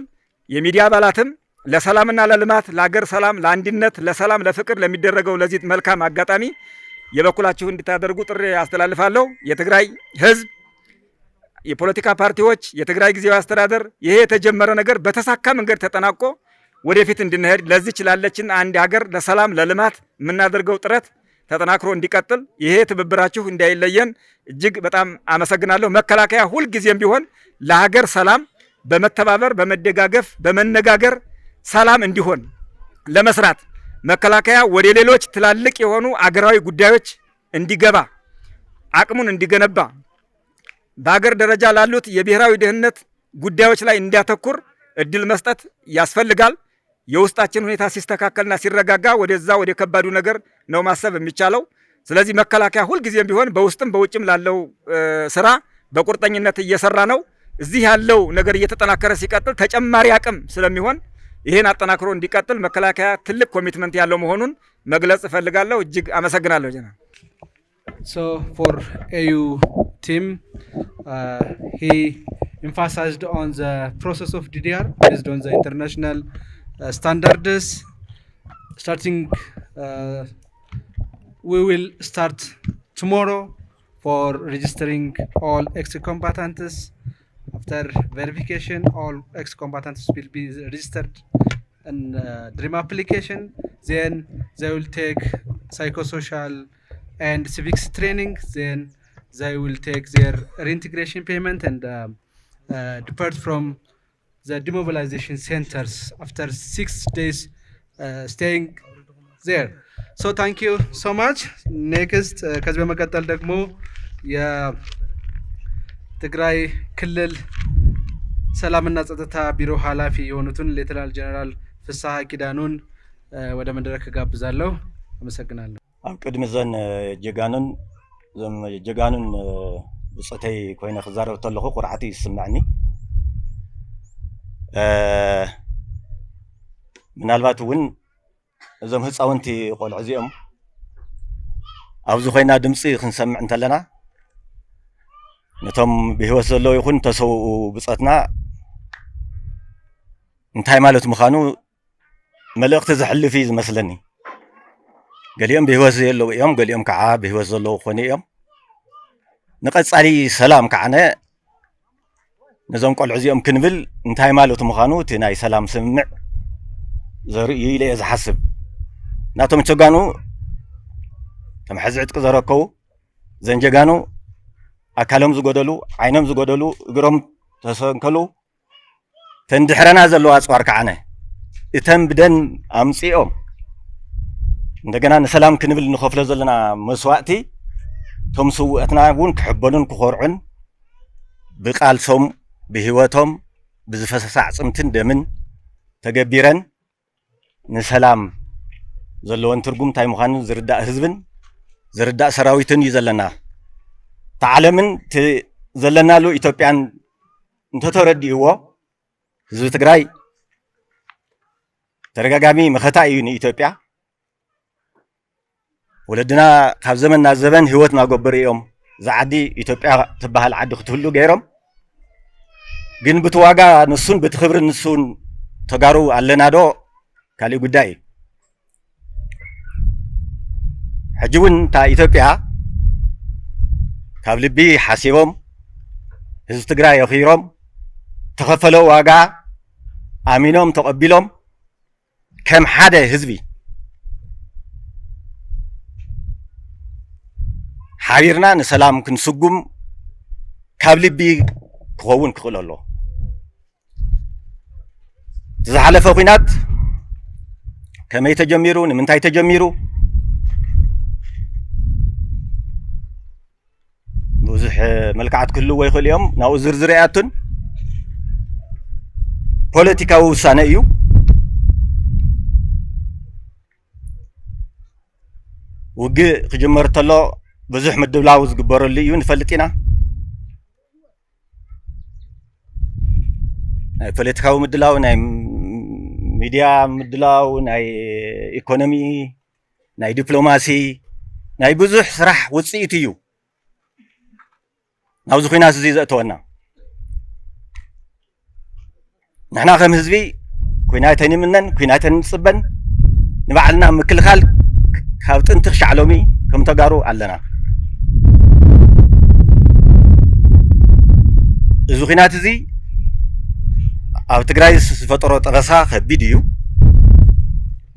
የሚዲያ አባላትም ለሰላምና ለልማት ለሀገር ሰላም ለአንድነት ለሰላም ለፍቅር ለሚደረገው ለዚህ መልካም አጋጣሚ የበኩላችሁ እንድታደርጉ ጥሪ አስተላልፋለሁ። የትግራይ ህዝብ፣ የፖለቲካ ፓርቲዎች፣ የትግራይ ጊዜያዊ አስተዳደር ይሄ የተጀመረ ነገር በተሳካ መንገድ ተጠናቆ ወደፊት እንድንሄድ ለዚች ላለችን አንድ ሀገር ለሰላም ለልማት የምናደርገው ጥረት ተጠናክሮ እንዲቀጥል ይሄ ትብብራችሁ እንዳይለየን እጅግ በጣም አመሰግናለሁ። መከላከያ ሁልጊዜም ቢሆን ለሀገር ሰላም በመተባበር በመደጋገፍ በመነጋገር ሰላም እንዲሆን ለመስራት መከላከያ ወደ ሌሎች ትላልቅ የሆኑ አገራዊ ጉዳዮች እንዲገባ አቅሙን እንዲገነባ በሀገር ደረጃ ላሉት የብሔራዊ ደህንነት ጉዳዮች ላይ እንዲያተኩር እድል መስጠት ያስፈልጋል። የውስጣችን ሁኔታ ሲስተካከልና ሲረጋጋ ወደዛ ወደ ከባዱ ነገር ነው ማሰብ የሚቻለው። ስለዚህ መከላከያ ሁልጊዜም ቢሆን በውስጥም በውጭም ላለው ስራ በቁርጠኝነት እየሰራ ነው። እዚህ ያለው ነገር እየተጠናከረ ሲቀጥል ተጨማሪ አቅም ስለሚሆን ይሄን አጠናክሮ እንዲቀጥል መከላከያ ትልቅ ኮሚትመንት ያለው መሆኑን መግለጽ እፈልጋለሁ። እጅግ አመሰግናለሁ ጀነራል። So for AU team, he emphasized on the process of DDR based on the international standards. Starting, we will start tomorrow for registering all ex-combatants. After verification, all ex-combatants will be registered in DREAM application. Then they will take psychosocial and civics training. Then they will take their reintegration payment and depart from the demobilization centers after 6 days staying there. So thank you so much. Next, ከዚህ በመቀጠል ደግሞ የትግራይ ክልል ሰላምና ጸጥታ ቢሮ ኃላፊ የሆኑትን ሌተናል ጀነራል ፍስሐ ኪዳኑን ወደ መድረክ ጋብዛለሁ። አመሰግናለሁ። ኣብ ቅድሚ ዘን ጀጋኑን ብፅተይ ኮይነ ክዛረብ ተለኹ ቁርዓቲ ይስማዕኒ። ምናልባት እውን እዞም ህፃውንቲ ቆልዑ እዚኦም ኣብዚ ኮይና ድምፂ ክንሰምዕ እንተለና ነቶም ብሂወት ዘለዉ ይኹን ተሰውኡ ብፀትና እንታይ ማለት ምዃኑ መልእኽቲ ዘሕልፍ እዩ ዝመስለኒ። ገሊኦም ብሂወት ዘለዉ እዮም፣ ገሊኦም ከዓ ብሂወት ዘለዉ ኮኑ እዮም። ንቐፃሊ ሰላም ከዓነ ነዞም ቆልዑ እዚኦም ክንብል እንታይ ማለት ምዃኑ እቲ ናይ ሰላም ስምምዕ ዘርኢ ኢለ እየ ዝሓስብ። ናቶም ጀጋኑ ከም ሕዚ ዕጥቂ ዘረከቡ ዘንጀጋኑ ኣካሎም ዝጎደሉ ዓይኖም ዝጎደሉ እግሮም ተሰንከሉ ተንድሕረና ዘለዋ ኣፅዋር ከዓነ እተን ብደን ኣምፂኦም እንደገና ንሰላም ክንብል ንኸፍሎ ዘለና መስዋእቲ ቶም ስውእትና እውን ክሕበኑን ክኮርዑን ብቃልሶም ብሂወቶም ብዝፈሰሰ ኣፅምትን ደምን ተገቢረን ንሰላም ዘለዎን ትርጉም እንታይ ምዃኑ ዝርዳእ ህዝብን ዝርዳእ ሰራዊትን እዩ ዘለና ተዓለምን ዘለናሉ ኢትዮጵያን እንተተረዲእዎ ህዝቢ ትግራይ ተረጋጋሚ መኸታ እዩ ንኢትዮጵያ ወለድና ካብ ዘመን ናብ ዘመን ህይወት እናገበሩ እዮም ዝዓዲ ኢትዮጵያ ትበሃል ዓዲ ክትህሉ ገይሮም ግን ብትዋጋ ንሱን ብትኽብሪ ንሱን ተጋሩ ኣለና ዶ ካልእ ጉዳይ እዩ ሕጂ እውን እታ ኢትዮጵያ ካብ ልቢ ሓሲቦም ህዝቢ ትግራይ ኣኺሮም ተኸፈሎ ዋጋ ኣሚኖም ተቐቢሎም ከም ሓደ ህዝቢ ሓቢርና ንሰላም ክንስጉም ካብ ልቢ ክኸውን ክኽእል ኣሎ ዝሓለፈ ኩናት ከመይ ተጀሚሩ ንምንታይ ተጀሚሩ ብዙሕ መልክዓት ክህልዎ ይኽእል እዮም ናብኡ ዝርዝር ኣያቱን ፖለቲካዊ ውሳነ እዩ ውግእ ክጅመር ተሎ ብዙሕ ምድብላው ዝግበረሉ እዩ ንፈልጥ ኢና ናይ ፖለቲካዊ ምድላው ናይ ሚድያ ምድላው ናይ ኢኮኖሚ ናይ ዲፕሎማሲ ናይ ብዙሕ ስራሕ ውፅኢት እዩ ናብዚ ኩናት እዚ ዘእተወና ንሕና ከም ህዝቢ ኩናት ኣይንምነን ኩናት ኣይንፅበን ንባዕልና ምክልኻል ካብ ጥንቲ ክሻዕ ሎሚ ከም ተጋሩ ኣለና እዚ ኩናት እዚ ኣብ ትግራይ ዝፈጠሮ ጠበሳ ከቢድ እዩ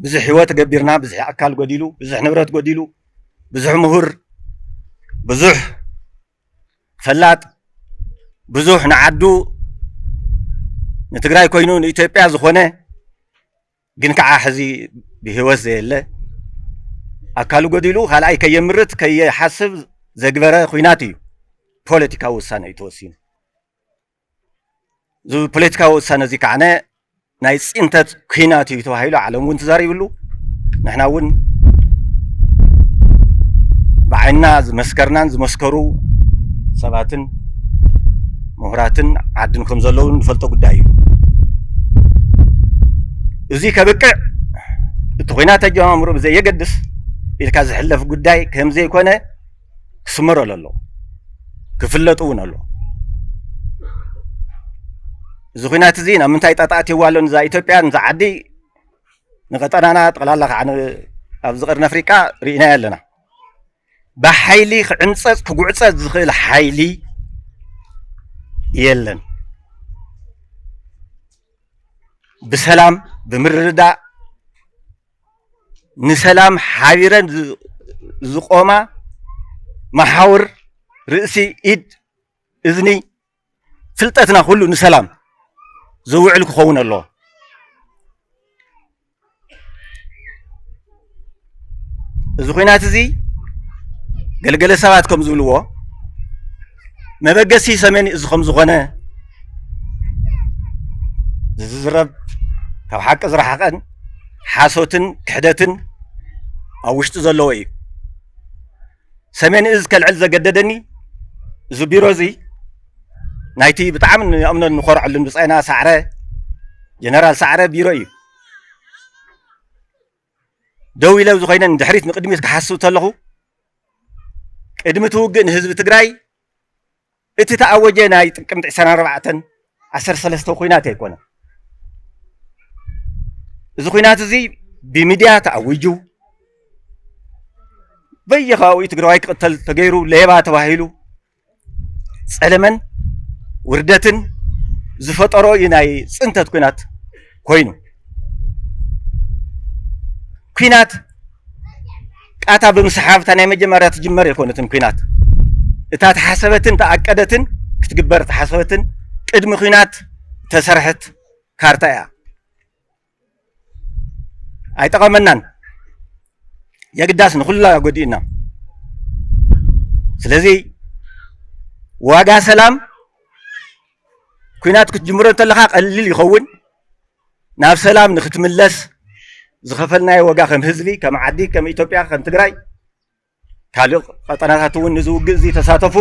ብዙሕ ህይወት ገቢርና ብዙሕ ኣካል ጎዲሉ ብዙሕ ንብረት ጎዲሉ ብዙሕ ምሁር ብዙሕ ፈላጥ ብዙሕ ንዓዱ ንትግራይ ኮይኑ ንኢትዮጵያ ዝኾነ ግን ከዓ ሕዚ ብህይወት ዘየለ ኣካሉ ጎዲሉ ካልኣይ ከየምርት ከየሓስብ ዘግበረ ኩናት እዩ ፖለቲካዊ ውሳነ እዩ ተወሲኑ እዚ ፖለቲካዊ ውሳነ እዚ ከዓነ ናይ ፅንተት ኩናት እዩ ተባሂሉ ዓለም እውን ተዛሪብሉ ንሕና እውን ብዓይንና ዝመስከርናን ዝመስከሩ ሰባትን ምሁራትን ዓድን ከም ዘለዉ ንፈልጦ ጉዳይ እዩ እዚ ከብቅዕ እቲ ኩናት ተጀማምሩ ብዘየገድስ ኢልካ ዝሕለፍ ጉዳይ ከም ዘይኮነ ክስመረሉ ኣሎ ክፍለጡ እውን ኣሎ እዚ ኩናት እዚ ናብ ምንታይ ጣጣኣትይዋ ኣሎ ንዛ ኢትዮጵያ ንዛ ዓዲ ንቀጠናና ጠቕላላ ከዓ ኣብዚ ቀርኒ ኣፍሪቃ ርኢናዮ ኣለና ብሓይሊ ክዕንፀፅ ክጉዕፀፅ ዝኽእል ሓይሊ የለን ብሰላም ብምርድዳእ ንሰላም ሓቢረን ዝቆማ መሓውር ርእሲ ኢድ እዝኒ ፍልጠትና ኩሉ ንሰላም ዝውዕል ክኸውን ኣለዎ እዚ ኩናት እዚ ገለገለ ሰባት ከም ዝብልዎ መበገሲ ሰሜን እዚ ከም ዝኾነ ዝዝረብ ካብ ሓቂ ዝረሓቐን ሓሶትን ክሕደትን ኣብ ውሽጡ ዘለዎ እዩ ሰሜን እዚ ከልዕል ዘገደደኒ እዚ ቢሮ እዚ ናይቲ ብጣዕሚ ንኣምኖ ንኮርዐሉ ብፃይና ሳዕረ ጀነራል ሳዕረ ቢሮ እዩ ደው ኢለ ዝኾይነን ድሕሪት ንቅድሚት ክሓስብ ተለኹ ቅድሚ ትውግእ ንህዝቢ ትግራይ እቲ ተኣወጀ ናይ ጥቅምቲ 24 13 ኩናት ኣይኮነን እዚ ኩናት እዚ ብሚድያ ተኣውጁ በየኸባቢኡ ትግራዋይ ክቅተል ተገይሩ ሌባ ተባሂሉ ፀለመን ውርደትን ዝፈጠሮ እዩ ናይ ፅንተት ኩናት ኮይኑ ኩናት ቃታ ብምስሓብታ ናይ መጀመርያ ትጅመር ኣይኮነትን ኩናት እታ ተሓሰበትን ተኣቀደትን ክትግበር ተሓሰበትን ቅድሚ ኩናት ተሰርሐት ካርታ እያ ኣይጠቐመናን የግዳስ ንኩላ ጎዲእና ስለዚ ዋጋ ሰላም ኩናት ክትጅምሮ እንተለኻ ቀሊል ይኸውን ናብ ሰላም ንክትምለስ ዝኸፈልናዮ ዋጋ ከም ህዝቢ ከም ዓዲ ከም ኢትዮጵያ ከም ትግራይ ካልእ ቀጠናታት እውን ንዝውግእ እዚ ተሳተፉ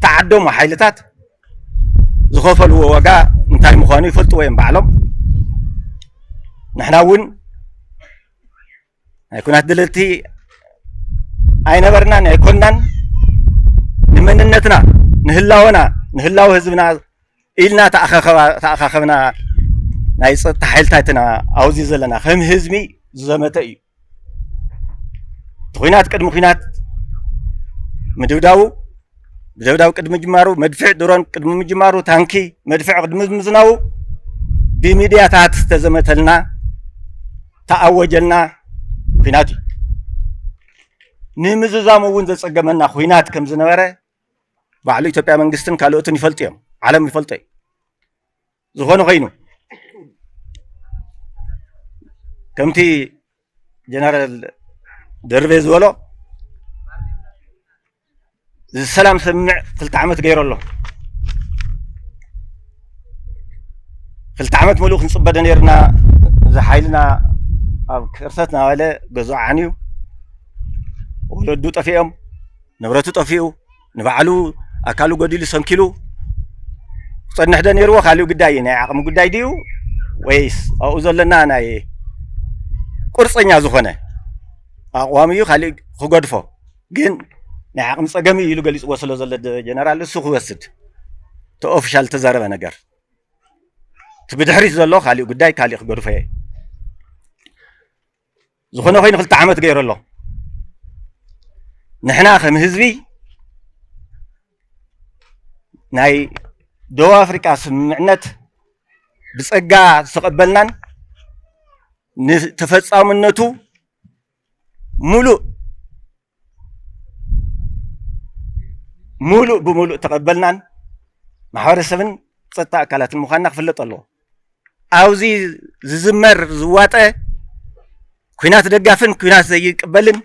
ተዓደሙ ሓይልታት ዝኸፈልዎ ዋጋ እንታይ ምዃኑ ይፈልጥዎ እዮም ባዕሎም ንሕና እውን ናይ ኩናት ድልድልቲ ኣይነበርናን ኣይኮንናን ንመንነትና ንህላወና ንህላው ህዝብና ኢልና ተኣኻኸብና ናይ ፀጥታ ሓይልታትና ኣብዚ ዘለና ከም ህዝቢ ዝዘመተ እዩ ኩናት ቅድሚ ኩናት ምድብዳቡ ቅድሚ ምጅማሩ መድፍዕ ድሮን ቅድሚ ምጅማሩ ታንኪ መድፍዕ ቅድሚ ምዝናቡ ብሚድያታት ዝተዘመተልና ተኣወጀልና ኩናት እዩ ንምዝዛሙ እውን ዘፀገመና ኩናት ከም ዝነበረ ባዕሉ ኢትዮጵያ መንግስትን ካልኦትን ይፈልጡ እዮም ዓለም ይፈልጦ እዩ ዝኾነ ኮይኑ ከምቲ ጀነራል ደርቤ ዝበሎ ሰላም ስምዕ 2 ዓመት ገይሩ ኣሎ 2 ዓመት ሙሉእ ክንፅበደ ነርና ዝሓይልና ኣብ ክርሰት ናበለ ገዝኡ ዓንዩ ወለዱ ጠፊኦም ንብረቱ ጠፊኡ ንባዕሉ ኣካሉ ጎዲሉ ሰንኪሉ ፀንሕ ደ ነይርዎ ካልእ ጉዳይ ናይ ዓቕሚ ጉዳይ ድዩ ወይስ ኣብኡ ዘለና ናይ ቁርፀኛ ዝኾነ ኣቕዋም እዩ ካልእ ክገድፎ ግን ናይ ዓቕሚ ፀገሚ ኢሉ ገሊፅዎ ስለ ዘሎ ጀነራል እሱ ክወስድ እቲ ኦፊሻል ተዛረበ ነገር እቲ ብድሕሪት ዘሎ ካልእ ጉዳይ ካልእ ክገድፎ እየ ዝኾነ ኮይኑ 2 ዓመት ገይሩ ኣሎ ንሕና ከም ህዝቢ ናይ ደቡብ ኣፍሪቃ ስምምዕነት ብፀጋ ዝተቐበልናን ንተፈፃምነቱ ሙሉእ ብሙሉእ ተቐበልናን ማሕበረሰብን ፀጥታ ኣካላትን ምዃንና ክፍለጥ ኣለዎ ኣብዚ ዝዝመር ዝዋጠ ኩናት ደጋፍን ኩናት ዘይቅበልን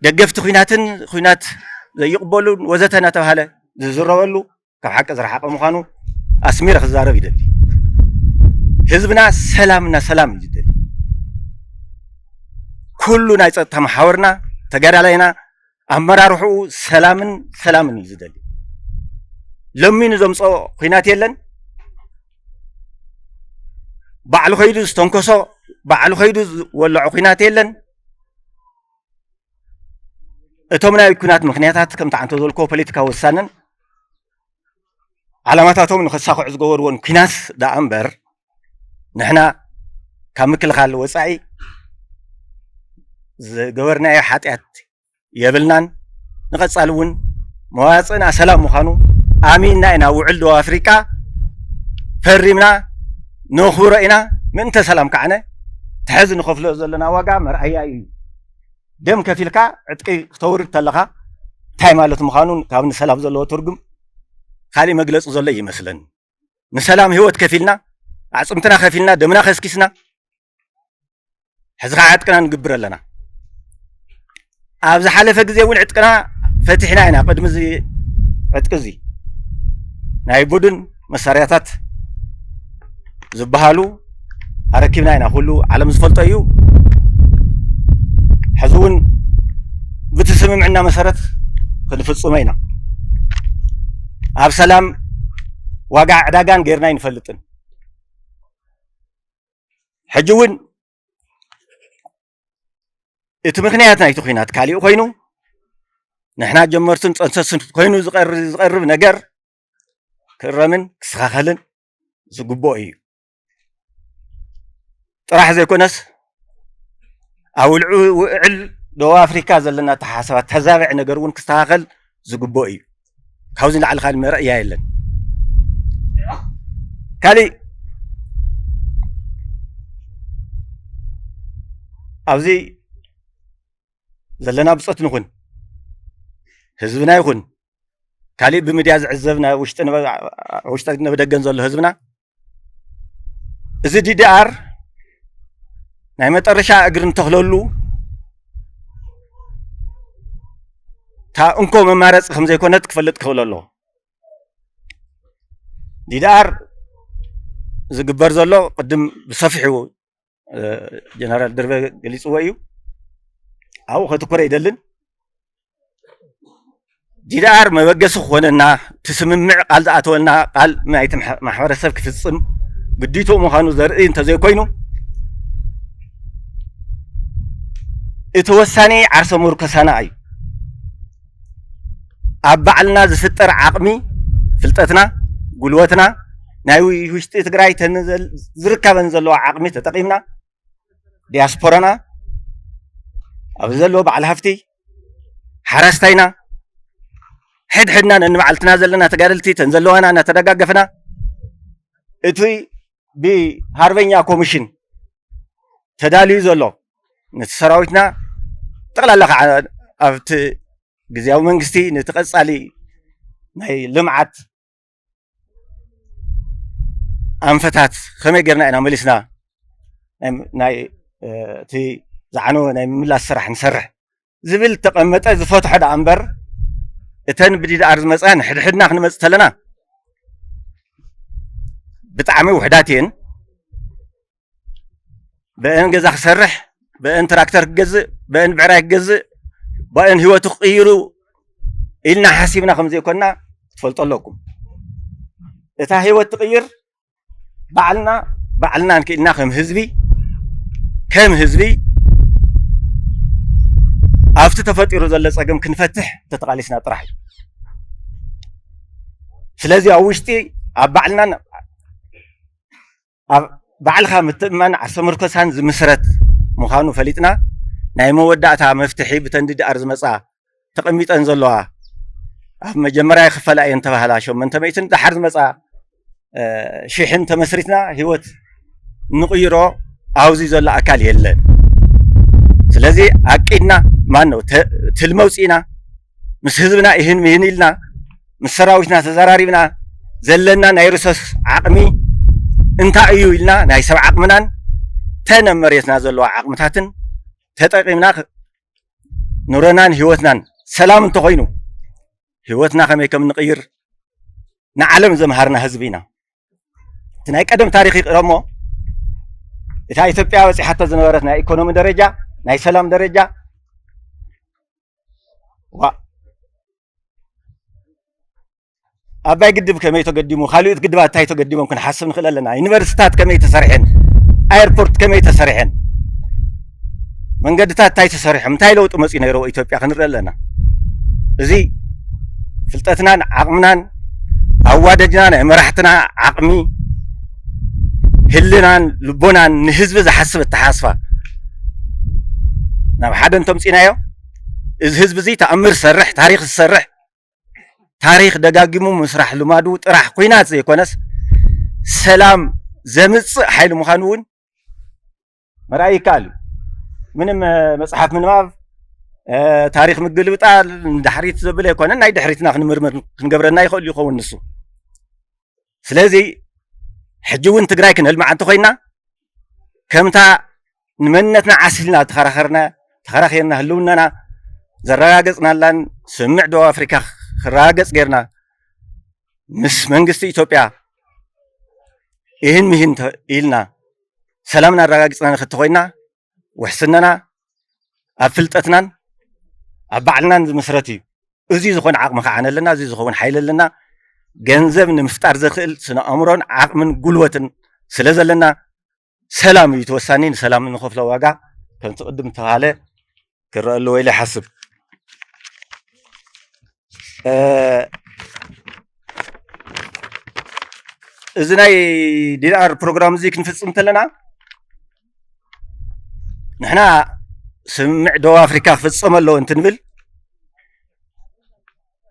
ደገፍቲ ኩናትን ኩናት ዘይቅበሉን ወዘተ እናተባሃለ ዝዝረበሉ ካብ ሓቂ ዝረሓቐ ምዃኑ ኣስሚረ ክዛረብ ይደሊ ህዝብና ሰላምና ሰላም እዩ ዝደሊ ኩሉ ናይ ፀጥታ ማሕበርና ተጋዳላይና ኣመራርሕኡ ሰላምን እዩ ዝደሊ ለሚኑ ዘምፅኦ ኩናት የለን ባዕሉ ኸይዱ ዝተንከሶ ባዕሉ ኸይዱ ዝወልዖ ኩናት የለን እቶም ናይ ኩናት ምክንያታት ከም ተዓንቶ ዘልኮ ፖለቲካዊ ውሳነን ዓላማታቶም ንኸሳኽዑ ዝገበርዎን ኩናት ዳኣ እምበር ንሕና ካብ ምክልኻል ወፃኢ ዝገበርናዮ ሓጢኣት የብልናን ንቐፃሊ እውን መዋፅእና ሰላም ምዃኑ ኣሚንና ኢና ውዕል ደቡብ ኣፍሪቃ ፈሪምና ነኽብሮ ኢና ምእንተ ሰላም ከዓነ ትሕዚ ንኸፍሎ ዘለና ዋጋ መርኣያ እዩ ደም ከፊልካ ዕጥቂ ክተውርድ ተለኻ እንታይ ማለት ምዃኑ ካብ ንሰላም ዘለዎ ትርጉም ካልእ መግለፂ ዘሎ ይመስለኒ ንሰላም ህይወት ከፊልና ኣፅምትና ከፊልና ደምና ከስኪስና ሕዚ ከዓ ዕጥቅና ንግብር ኣለና ኣብ ዝሓለፈ ግዜ እውን ዕጥቅና ፈቲሕና ኢና ቅድሚ እዚ ዕጥቂ እዚ ናይ ቡድን መሳርያታት ዝበሃሉ ኣረኪብና ኢና ኩሉ ዓለም ዝፈልጦ እዩ ሕዚ እውን በቲ ስምምዕና መሰረት ክንፍፅሞ ኢና ኣብ ሰላም ዋጋ ዕዳጋን ጌርና ይንፈልጥን ሕጂ እውን እቲ ምክንያት ናይቲ ኩናት ካሊእ ኮይኑ ንሕና ጀመርትን ፀንሰስን ኮይኑ ዝቐርብ ነገር ክእረምን ክስተኻኸልን ዝግብኦ እዩ ጥራሕ ዘይኮነስ ኣብ ውዕል ደቡብ ኣፍሪካ ዘለና ተሓሳባት ተዛብዕ ነገር እውን ክስተኻኸል ዝግብኦ እዩ ካብዚ ንላዕሊ ካልእ መርኣያ የለን ካልእ ኣብዚ ዘለና ብፆት ንኹን ህዝብና ይኹን ካልእ ብሚድያ ዝዕዘብ ናይ ውሽጢ ነበደገን ዘሎ ህዝብና እዚ ዲዲኣር ናይ መጨረሻ እግሪ እንተኽለሉ እታ እንኮ መማረፂ ከም ዘይኮነት ክፈልጥ ክኽእል ኣለዎ ዲዲኣር ዝግበር ዘሎ ቅድም ብሰፊሑ ጀነራል ድርቤ ገሊፅዎ እዩ أو خطكرة يدلن ዲዳር መበገስ ኾነና ትስምምዕ ቃል ዝኣተወልና ቃል ናይቲ ማሕበረሰብ ክፍጽም ግዲቱ ምዃኑ ዘርኢ እንተዘይኮይኑ እቲ ወሳኔ ዓርሰ ምርኮሳና እዩ ኣብ ባዕልና ዝፍጠር ዓቕሚ ፍልጠትና ጉልበትና ናይ ውሽጢ ትግራይ ዝርከበን ዘለዎ ዓቕሚ ተጠቒምና ዲያስፖራና ኣብ ዘለዎ በዓል ሃፍቲ ሓረስታይና حدنا ننبعلتنا زلنا تقارلتي تنزلونا نتدققفنا اتوي بهارفينيا كوميشن تدالي زلو نتسراويتنا تقلال لك افت جزياو منغستي نتقص علي ناي لمعت انفتات خمي قرنا انا ملسنا ناي تي زعنو ناي ملا السرح نسرح زبل تقمت زفتح دا انبر እተን ብዲዳር ዝመፃን ሕድሕድና ክንመጽ ተለና ብጣዕሚ ውሕዳት እየን በአን ገዛ ክሰርሕ በአን ትራክተር ክገዝእ በአን ብዕራይ ክገዝእ በአን ህይወቱ ክቅይሩ ኢልና ሓሲብና ከም ዘይኮንና ትፈልጡ ኣለኩም እታ ህይወት ትቅይር ባዕልና ንክኢልና ከም ህዝቢ ኣብቲ ተፈጢሩ ዘሎ ፀገም ክንፈትሕ ተተቃሊስና ጥራሕ እዩ ስለዚ ኣብ ውሽጢ ኣብ ባዕልና ኣብ ባዕልኻ ምትእምማን ዓርሰ ምርኮሳን ዝምስረት ምዃኑ ፈሊጥና ናይ መወዳእታ መፍትሒ ብተንዲዳር ዝመፃ ተቐሚጠን ዘለዋ ኣብ መጀመርያ ይኽፈላ እየን ተባህላ 800 ድሓር ዝመፃ ሽሕን ተመስሪትና ህይወት ንቕይሮ ኣብዚ ዘሎ ኣካል የለን ስለዚ ኣቂድና ማነው ትልመውፂና ምስ ህዝብና ይህን ኢልና ምስ ሰራዊትና ተዘራሪብና ዘለና ናይ ርሰስ ዓቕሚ እንታይ እዩ ኢልና ናይ ሰብ ዓቕምናን ተነመሬትና ዘለዋ ዓቕምታትን ተጠቂምና ኑረናን ህይወትናን ሰላም እንተኾይኑ ህይወትና ከመይ ከም ንቕይር ንዓለም ዘምሃርና ህዝቢ ኢና እቲ ናይ ቀደም ታሪክ ይቕረሞ እታ ኢትዮጵያ በፂሓቶ ዝነበረት ናይ ኢኮኖሚ ደረጃ ናይ ሰላም ደረጃ ኣባይ ግድብ ከመይ ተገዲሙ ካልኦት ግድባት እንታይ ተገዲሞም ክንሓስብ ንኽእል ኣለና ዩኒቨርሲታት ከመይ ተሰሪሐን ኤርፖርት ከመይ ተሰሪሐን መንገድታት እንታይ ተሰሪሖም እንታይ ለውጢ መፂኡ ነይሩ ኢትዮጵያ ክንርኢ ኣለና እዚ ፍልጠትናን ዓቕምናን ኣዋደጅና ናይ መራሕትና ዓቕሚ ህልናን ልቦናን ንህዝቢ ዝሓስብ እተሓስፋ ናብ ሓደ እንተምፂናዮ እዚ ህዝቢ እዚ ተኣምር ዝሰርሕ ታሪክ ዝሰርሕ ታሪክ ደጋጊሙ ምስራሕ ልማዱ ጥራሕ ኩናት ዘይኮነስ ሰላም ዘምፅእ ሓይሊ ምዃኑ እውን መርኣይ ይከኣል ምንም መፅሓፍ ምንባብ ታሪክ ምግልብጣል ድሕሪት ዘብል ኣይኮነን ናይ ድሕሪትና ክንምርምር ክንገብረና ይኽእል ይኸውን ንሱ ስለዚ ሕጂ እውን ትግራይ ክንህልማ እንተኮይንና ከምታ ንመንነትና ዓሲልና ተኸራኺርና ህልውናና ዘረጋገፅናላን ስምዕ ደቡብ ኣፍሪካ ክረጋገፅ ጌርና ምስ መንግስቲ ኢትዮጵያ ይህን ምሂን ኢልና ሰላምና ኣረጋጊፅና ንኽእል ተኮይንና ውሕስነና ኣብ ፍልጠትናን ኣብ ባዕልናን ዝምስረት እዩ እዚ ዝኾነ ዓቕሚ ከዓ ኣለና እዚ ዝኸውን ሓይሊ ኣለና ገንዘብ ንምፍጣር ዘኽእል ስነ ኣእምሮን ዓቕምን ጉልበትን ስለ ዘለና ሰላም እዩ ተወሳኒ ንሰላም ንኸፍሎ ዋጋ ከም ትቕድም ተባሃለ ክረአ ኣለዎ ኢለ ይሓስብ እዚ ናይ ዲዳር ፕሮግራም እዚ ክንፍፅም ተለና ንሕና ስምዕ ደቡብ ኣፍሪካ ክፍፀም ኣለዎ እንትንብል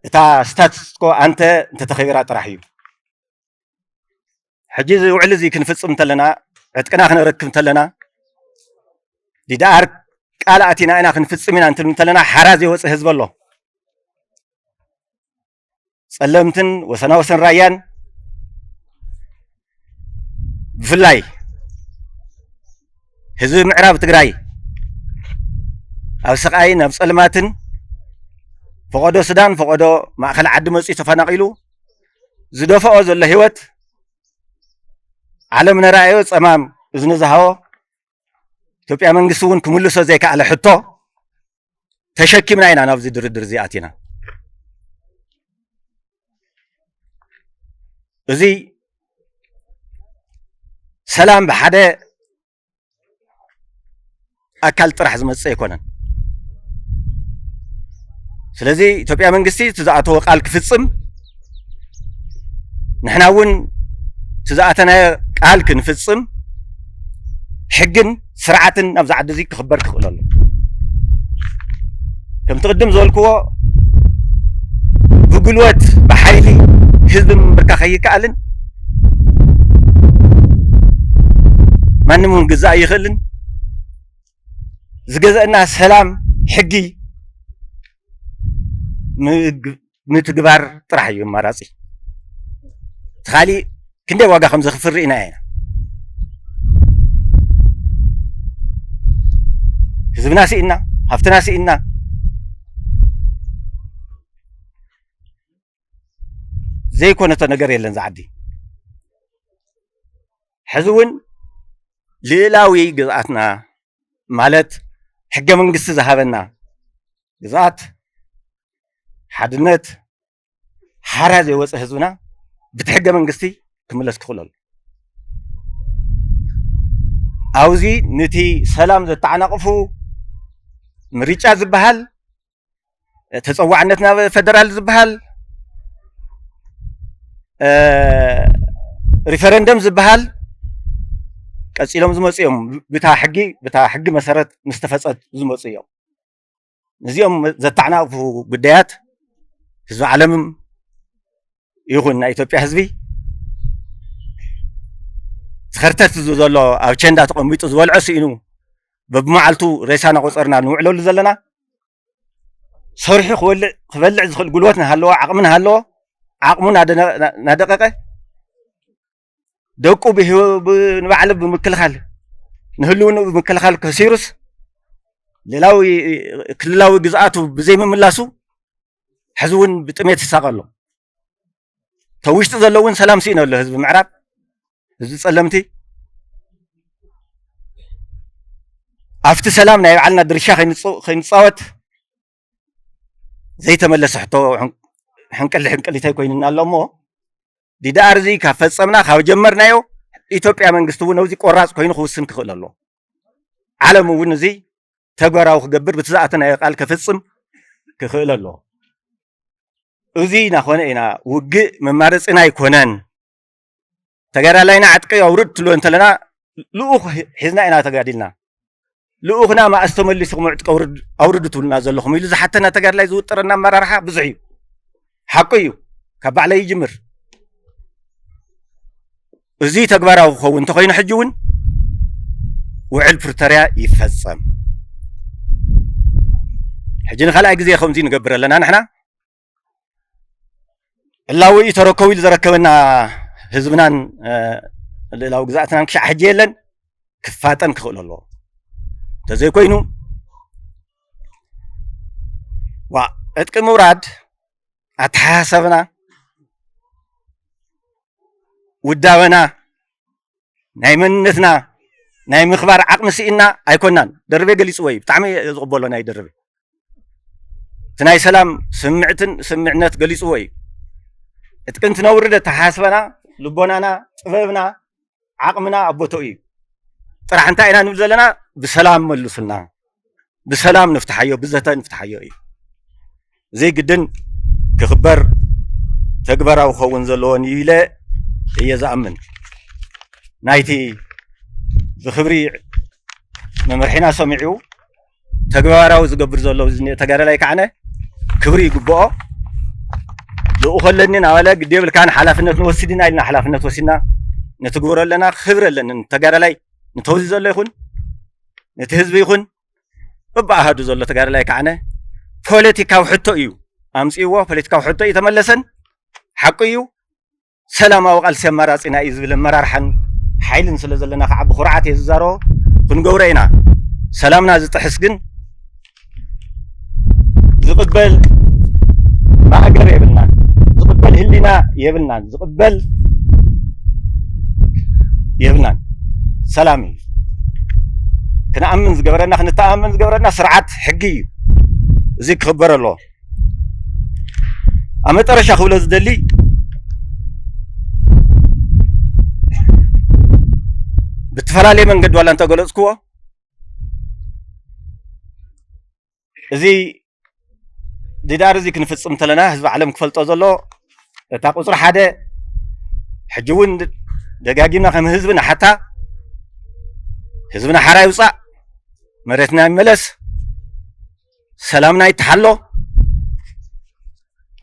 እታ ስታትስኮ ኣንተ እንተተኸቢራ ጥራሕ እዩ ሕጂ እዚ ውዕል እዚ ክንፍፅም ተለና ዕጥቅና ክንረክብ ተለና ዲዳር ቃል ኣቲና ኢና ክንፍፅም ኢና እንትንብል ተለና ሓራዝ የወፅእ ህዝቢ ኣሎ ጸለምትን ወሰናወሰን ራያን ብፍላይ ህዝቢ ምዕራብ ትግራይ ኣብ ስቃይን ኣብ ጸልማትን ፈቆዶ ሱዳን ፈቆዶ ማእከል ዓዲ መፅኡ ተፈናቂሉ ዝደፍኦ ዘሎ ህይወት ዓለም ነራእዮ ፀማም እዝኒ ዝሃቦ ኢትዮጵያ መንግስቲ እውን ክምልሶ ዘይከኣለ ሕቶ ተሸኪምና ኢና ናብዚ ድርድር እዚኣቲና እዚ ሰላም ብሓደ ኣካል ጥራሕ ዝመጽእ ኣይኮነን ስለዚ ኢትዮጵያ መንግስቲ ትዝኣተወ ቃል ክፍጽም ንሕና እውን ትዝኣተና ቃል ክንፍጽም ሕግን ስርዓትን ናብዚ ዓዲ እዚ ክኽበር ክኽእል ኣሎ ከም ትቅድም ዝበልክዎ ብጉልበት ብሓይሊ ህዝቢ ምብርካ ከይከኣልን ማንም እውን ግዛእ ይኽእልን ዝገዘአና ሰላም ሕጊ ምትግባር ጥራሕ እዩ ኣማራፂ ካሊእ ክንደይ ዋጋ ከም ዘኽፍር ርኢና ኢና ህዝብና ሲኢና ሃፍትና ሲኢና ዘይኮነቶ ነገር የለን ዝዓዲ ሕዚ እውን ልዕላዊ ግዝኣትና ማለት ሕገ መንግስቲ ዝሃበና ግዝኣት ሓድነት ሓራ ዘይወፅእ ህዝብና ብቲ ሕገ መንግስቲ ክምለስ ክኽእል ኣሎ ኣብዚ ነቲ ሰላም ዘተዓናቕፉ ምርጫ ዝበሃል ተፀዋዕነት ናብ ፌደራል ዝበሃል ሪፈረንደም ዝበሃል ቀፂሎም ዝመፁ እዮም ብታ ሕጊ መሰረት ምስ ተፈፀት ዝመፁ እዮም ነዚኦም ዘተዓናቕፉ ጉዳያት ህዝቢ ዓለምም ይኹን ናይ ኢትዮጵያ ህዝቢ ዝኸርተት ዘሎ ኣብ ቸንዳ ተቐሚጡ ዝበልዖ ሲኢኑ በብመዓልቱ ሬሳና ቆፀርና ንውዕለሉ ዘለና ሰሪሑ ክበልዕ ዝኽእል ጉልበት ናሃለዎ ዓቕሚ ናሃለዎ ዓቕሙ ናደቀቀ ደቁ ንባዕሉ ብምክልኻል ንህልውንኡ ብምክልኻል ከሲሩስ ክልላዊ ግዝኣቱ ብዘይምምላሱ ሕዚ እውን ብጥሜት ይሳቀ ኣሎ ተውሽጢ ዘሎ እውን ሰላም ሲኢነ ኣሎ ህዝቢ ምዕራብ ህዝቢ ፀለምቲ ኣብቲ ሰላም ናይ ባዕልና ድርሻ ከይንፃወት ዘይተመለሰ ሕቶ ሕንቅሊታ ኮይኑና ኣሎ እሞ ዲዳር እዚ ካብ ፈፀምና ካብ ጀመርናዮ ኢትዮጵያ መንግስቲ እውን ኣብዚ ቆራፅ ኮይኑ ክውስን ክኽእል ኣሎ ዓለም እውን እዚ ተግባራዊ ክገብር በቲ ዝኣተናዮ ቃል ከፍፅም ክኽእል ኣሎ እዚ ናኾነ ኢና ውግእ መማረፅና ኣይኮነን ተጋዳላይና ዓጥቂ ኣውርድ ትብሎ እንተለና ልኡኽ ሒዝና ኢና ተጋዲልና ልኡኽና ማእስ ተመሊሱ ዕጥቂ ኣውርዱ ትብሉና ዘለኹም ኢሉ ዝሓተና ተጋድላይ ዝውጥረና ኣመራርሓ ብዙሕ እዩ ሓቂ እዩ ካብ ባዕለይ ይጅምር እዚ ተግባራዊ ክኸውን እንተኮይኑ ሕጂ እውን ውዕል ፕሪቶርያ ይፈፀም ሕጂ ንኻልኣይ ግዜ ከምዚ ንገብር ኣለና ንሕና ዕላዊ ተረከቡ ኢሉ ዘረከበና ህዝብናን ልዕላዊ ግዝኣትናን ክሻዕ ሕጂ የለን ክፋጠን ክኽእል ኣለዎ እንተዘይኮይኑ ዕጥቂ ምውራድ ኣተሓሳስባና ውዳበና ናይ መንነትና ናይ ምኽባር ዓቕሚ ሲኢና ኣይኮናን ደርቤ ገሊፅዎ እዩ ብጣዕሚ ዝቕበሎ ናይ ደርቤ እቲ ናይ ሰላም ስምዕነት ገሊፅዎ እዩ ዕጥቂ እንትነውርድ ኣተሓሳስባና ልቦናና ጥበብና ዓቕምና ኣቦቶ እዩ ጥራሕ እንታይ ኢና ንብል ዘለና ብሰላም መሉስልና ብሰላም ንፍትሓዮ ብዘተ ንፍትሓዮ እዩ ዘይግድን ክኽበር ተግባራዊ ክኸውን ዘለዎን ኢለ እየ ዝኣምን ናይቲ ብክብሪ መምርሒና ሰሚዑ ተግባራዊ ዝገብር ዘሎ ተጋዳላይ ከዓነ ክብሪ ይግብኦ ልኡ ከለኒ ናበለ ግድ የብልካን ሓላፍነት ንወስድ ኢና ኢልና ሓላፍነት ወሲድና ነትግብሮ ኣለና ክብሪ ኣለኒ ተጋዳላይ ንተውዚ ዘሎ ይኹን ነቲ ህዝቢ ይኹን በብኣሃዱ ዘሎ ተጋዳላይ ከዓነ ፖለቲካዊ ሕቶ እዩ ኣምፂዎ ፖለቲካዊ ሕቶ እዩ ተመለሰን ሓቂ እዩ ሰላማዊ ቃልሲ ኣማራፂና እዩ ዝብል ኣመራርሓን ሓይልን ስለ ዘለና ከዓ ብኩርዓት እየ ዝዛረቦ ክንገብሮ ኢና ሰላምና ዝጥሕስ ግን ዝቕበል ማእገር የብልናን ዝቕበል ህሊና የብልናን ዝቕበል የብልናን ሰላም እዩ ክንኣምን ዝገበረና ክንተኣምን ዝገበረና ስርዓት ሕጊ እዩ زي خبر الله أما ترى شخولة زدلي بتفرالي من قد ولا أنت قلت كوا زي ديدار زي كنفصم تلنا حزب عالم كفلت أزلو تاقصر حدا حجون دقاقينا خم حزبنا حتى حزبنا حرا يوصع مرتنا ملس سلامنا يتحلو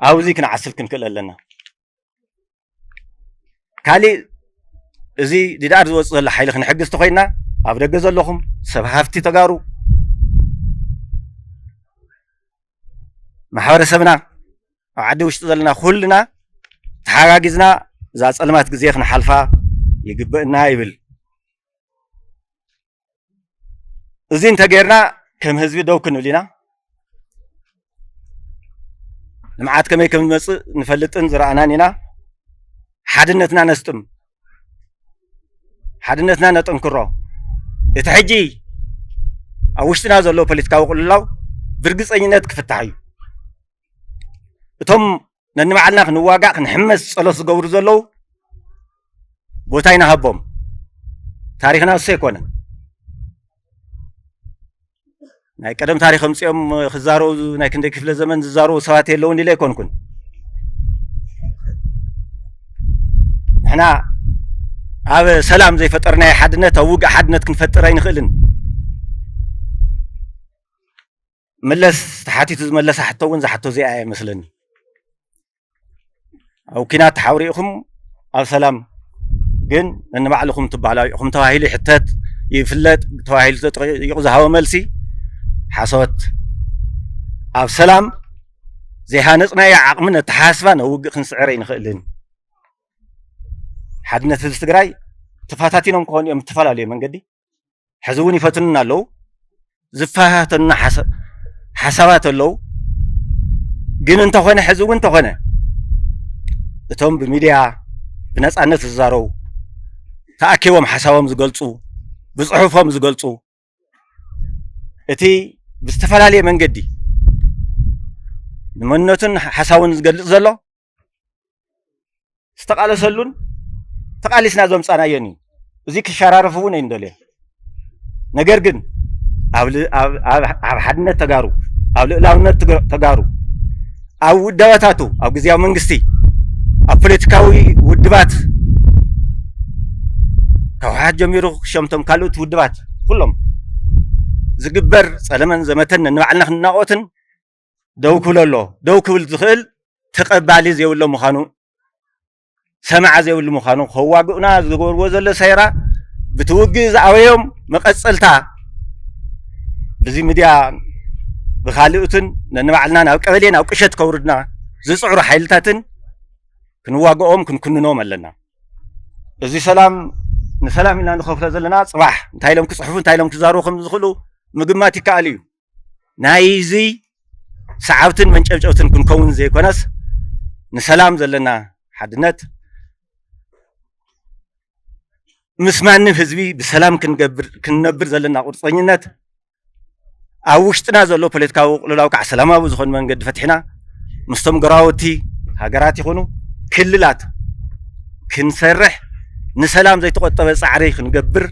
أو زي كنعسل كنكل لنا كالي زي ديدار زوص الحيل خنحجز تخينا أبدا جزل لهم سبحفتي تجارو ማሕበረሰብና ኣብ ዓዲ ውሽጢ ዘለና ኩልና ተሓጋጊዝና እዛ ፀልማት ግዜ ክንሓልፋ ይግብእና ይብል እዚ እንተጌርና ከም ህዝቢ ደው ክንብል ኢና ልምዓት ከመይ ከም ዝመፅእ ንፈልጥን ዝረኣናን ኢና ሓድነትና ነስጥም ሓድነትና ነጠንክሮ እቲ ሕጂ ኣብ ውሽጥና ዘሎ ፖለቲካዊ ቅልውላው ብርግፀኝነት ክፍታሕ እዩ እቶም ነንባዕልና ክንዋጋዕ ክንሕመስ ጸሎት ዝገብሩ ዘለዉ ቦታ ይናሃቦም ታሪክና እሱ ኣይኮነን ናይ ቀደም ታሪክ ከምፅኦም ክዛረቡ ናይ ክንደይ ክፍለ ዘመን ዝዛረቡ ሰባት የለውን ኢለ ኣይኮንኩን ንሕና ኣብ ሰላም ዘይፈጠርናዮ ሓድነት ኣብ ውግእ ሓድነት ክንፈጥር ኣይንኽእልን መለስ ተሓቲቱ ዝመለሰ ሕቶ እውን ዝሓቶ እዚኣ ኣይመስለኒ أو كنا تحاوريكم أو سلام جن إن معلكم تبعلا يقوم تواهيلي حتات يفلت تواهيل يقوز هوا ملسي حصوت أو سلام زي هانسنا يا عقمنا تحاسبنا وقخن سعرين خلين حدنا في الاستقراي تفاتاتينهم كون يوم تفعل عليه من قدي حزوني فتننا له زفاهاتنا حسابات له جن انت هنا حزو انت هنا እቶም ብሚድያ ብነፃነት ዝዛረቡ ተኣኪቦም ሓሳቦም ዝገልፁ ብፅሑፎም ዝገልፁ እቲ ብዝተፈላለየ መንገዲ ንመንነቱን ሓሳቡን ዝገልፅ ዘሎ ዝተቃለሰሉን ተቃሊስና ዘምፃናየን እዩ እዚ ክሸራረፍ እውን ኣይንደልዮ ነገር ግን ኣብ ሓድነት ተጋሩ ኣብ ልዕላውነት ተጋሩ ኣብ ውዳበታቱ ኣብ ግዝያዊ መንግስቲ ኣብ ፖለቲካዊ ውድባት ካብ ሕወሓት ጀሚሩ ክሸምቶም ካልኦት ውድባት ኩሎም ዝግበር ፀለመን ዘመተን ንባዕልና ክንናቆትን ደው ክብል ኣሎ ደው ክብል ዝኽእል ተቐባሊ ዘይብሎ ምዃኑ ሰማዓ ዘይብሉ ምዃኑ ከዋግኡና ዝገብርዎ ዘሎ ሰይራ ብትውግእ ዝኣበዮም መቐፀልታ ብዚ ሚድያ ብካልኦትን ንባዕልና ናብ ቀበሌ ናብ ቅሸት ከውርድና ዝፅዕሩ ሓይልታትን ክንዋግኦም ክንኩንኖም ኣለና እዚ ሰላም ንሰላም ኢልና ንኸፍሎ ዘለና ፅባሕ እንታይ ኢሎም ክፅሕፉ እንታይ ኢሎም ክዛረቡ ከም ዝኽእሉ ምግማት ይከኣል እዩ ናይዚ ሰዓብትን መንጨብጨብትን ክንከውን ዘይኮነስ ንሰላም ዘለና ሓድነት ምስ ማንም ህዝቢ ብሰላም ክንነብር ዘለና ቁርፀኝነት ኣብ ውሽጥና ዘሎ ፖለቲካዊ ቅልውላው ከዓ ሰላማዊ ዝኾነ መንገዲ ፈቲሕና ምስቶም ጎራዎቲ ሃገራት ይኹኑ ክልላት ክንሰርሕ ንሰላም ዘይተቆጠበ ፃዕሪ ክንገብር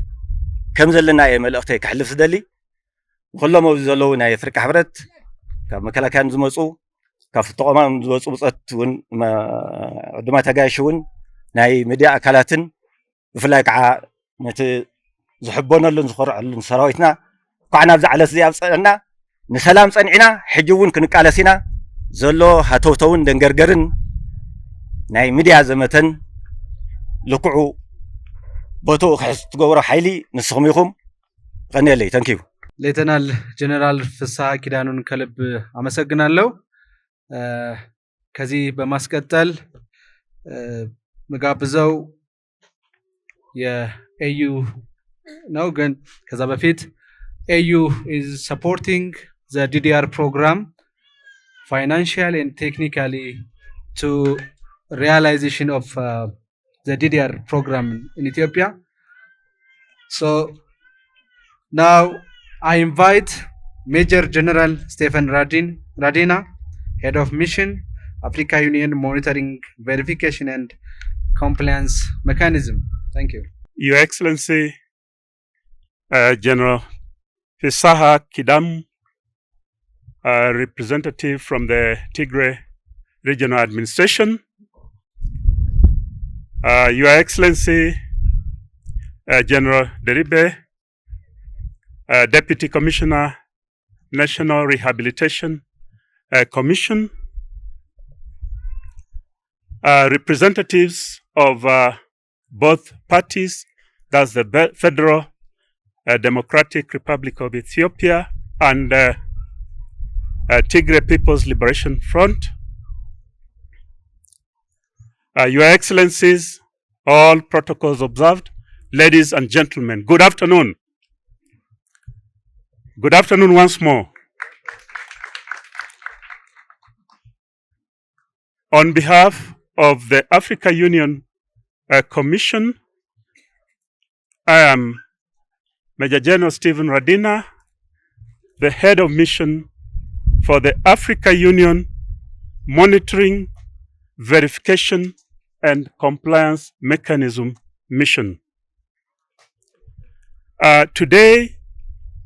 ከም ዘለና እየ መልእኽተይ ክሕልፍ ዝደሊ ኩሎም ኣብዚ ዘለዉ ናይ ኣፍሪካ ሕብረት ካብ መከላከያን ዝመፁ ካብ ተቋማት ዝመፁ ብፀት እውን ዕዱማት ኣጋይሽ እውን ናይ ሚድያ ኣካላትን ብፍላይ ከዓ ነቲ ዝሕበነሉን ዝኮርዐሉን ሰራዊትና ኳዕ ናብዚ ዓለት እዚ ኣብ ፀና ንሰላም ፀኒዕና ሕጂ እውን ክንቃለስ ኢና ዘሎ ሃተውተውን ደንገርገርን ናይ ሚድያ ዘመተን ልኩዑ ቦቶ ክሕዝ ትገብሮ ሓይሊ ንስኹም ኢኹም ቀኒየለይ ተንኪዩ ሌተናል ጀነራል ፍስሐ ኪዳኑን ከልብ አመሰግናለሁ። ከዚህ በማስቀጠል መጋብዘው የኤዩ ነው። ግን ከዛ በፊት ኤዩ is supporting the DDR program financially and technically to realization of the DDR program in Ethiopia. So now I invite Major General Stephen Radin Radina, Head of Mission, Africa Union Monitoring, Verification and Compliance Mechanism. Thank you. Your Excellency, General Fisaha Kidam, representative from the Tigray Regional Administration. Your Excellency, General Deribe, Deputy Commissioner, National Rehabilitation Commission, representatives of both parties, that's the Federal Democratic Republic of Ethiopia and Tigray People's Liberation Front. Your Excellencies, all protocols observed, ladies and gentlemen, good afternoon. Good afternoon once more. On behalf of the Africa Union Commission, I am Major General Stephen Radina, the Head of Mission for the Africa Union Monitoring, Verification and Compliance Mechanism Mission. Today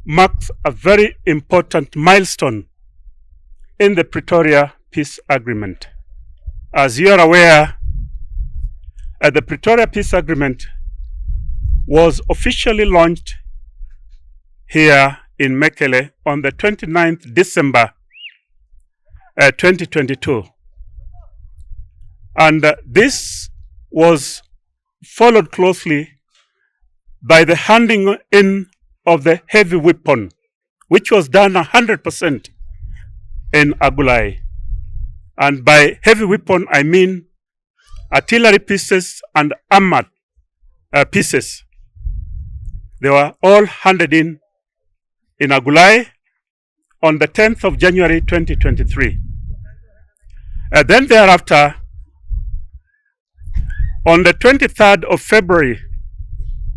marks a very important milestone in the Pretoria Peace Agreement. As you are aware, the Pretoria Peace Agreement was officially launched here in Mekele on the 29th December 2022. And this was followed closely by the handing in of the heavy weapon, which was done 100% in Agulai. And by heavy weapon, I mean artillery pieces and armored pieces. They were all handed in Agulai on the 10th of January 2023. Then thereafter, on the 23rd of February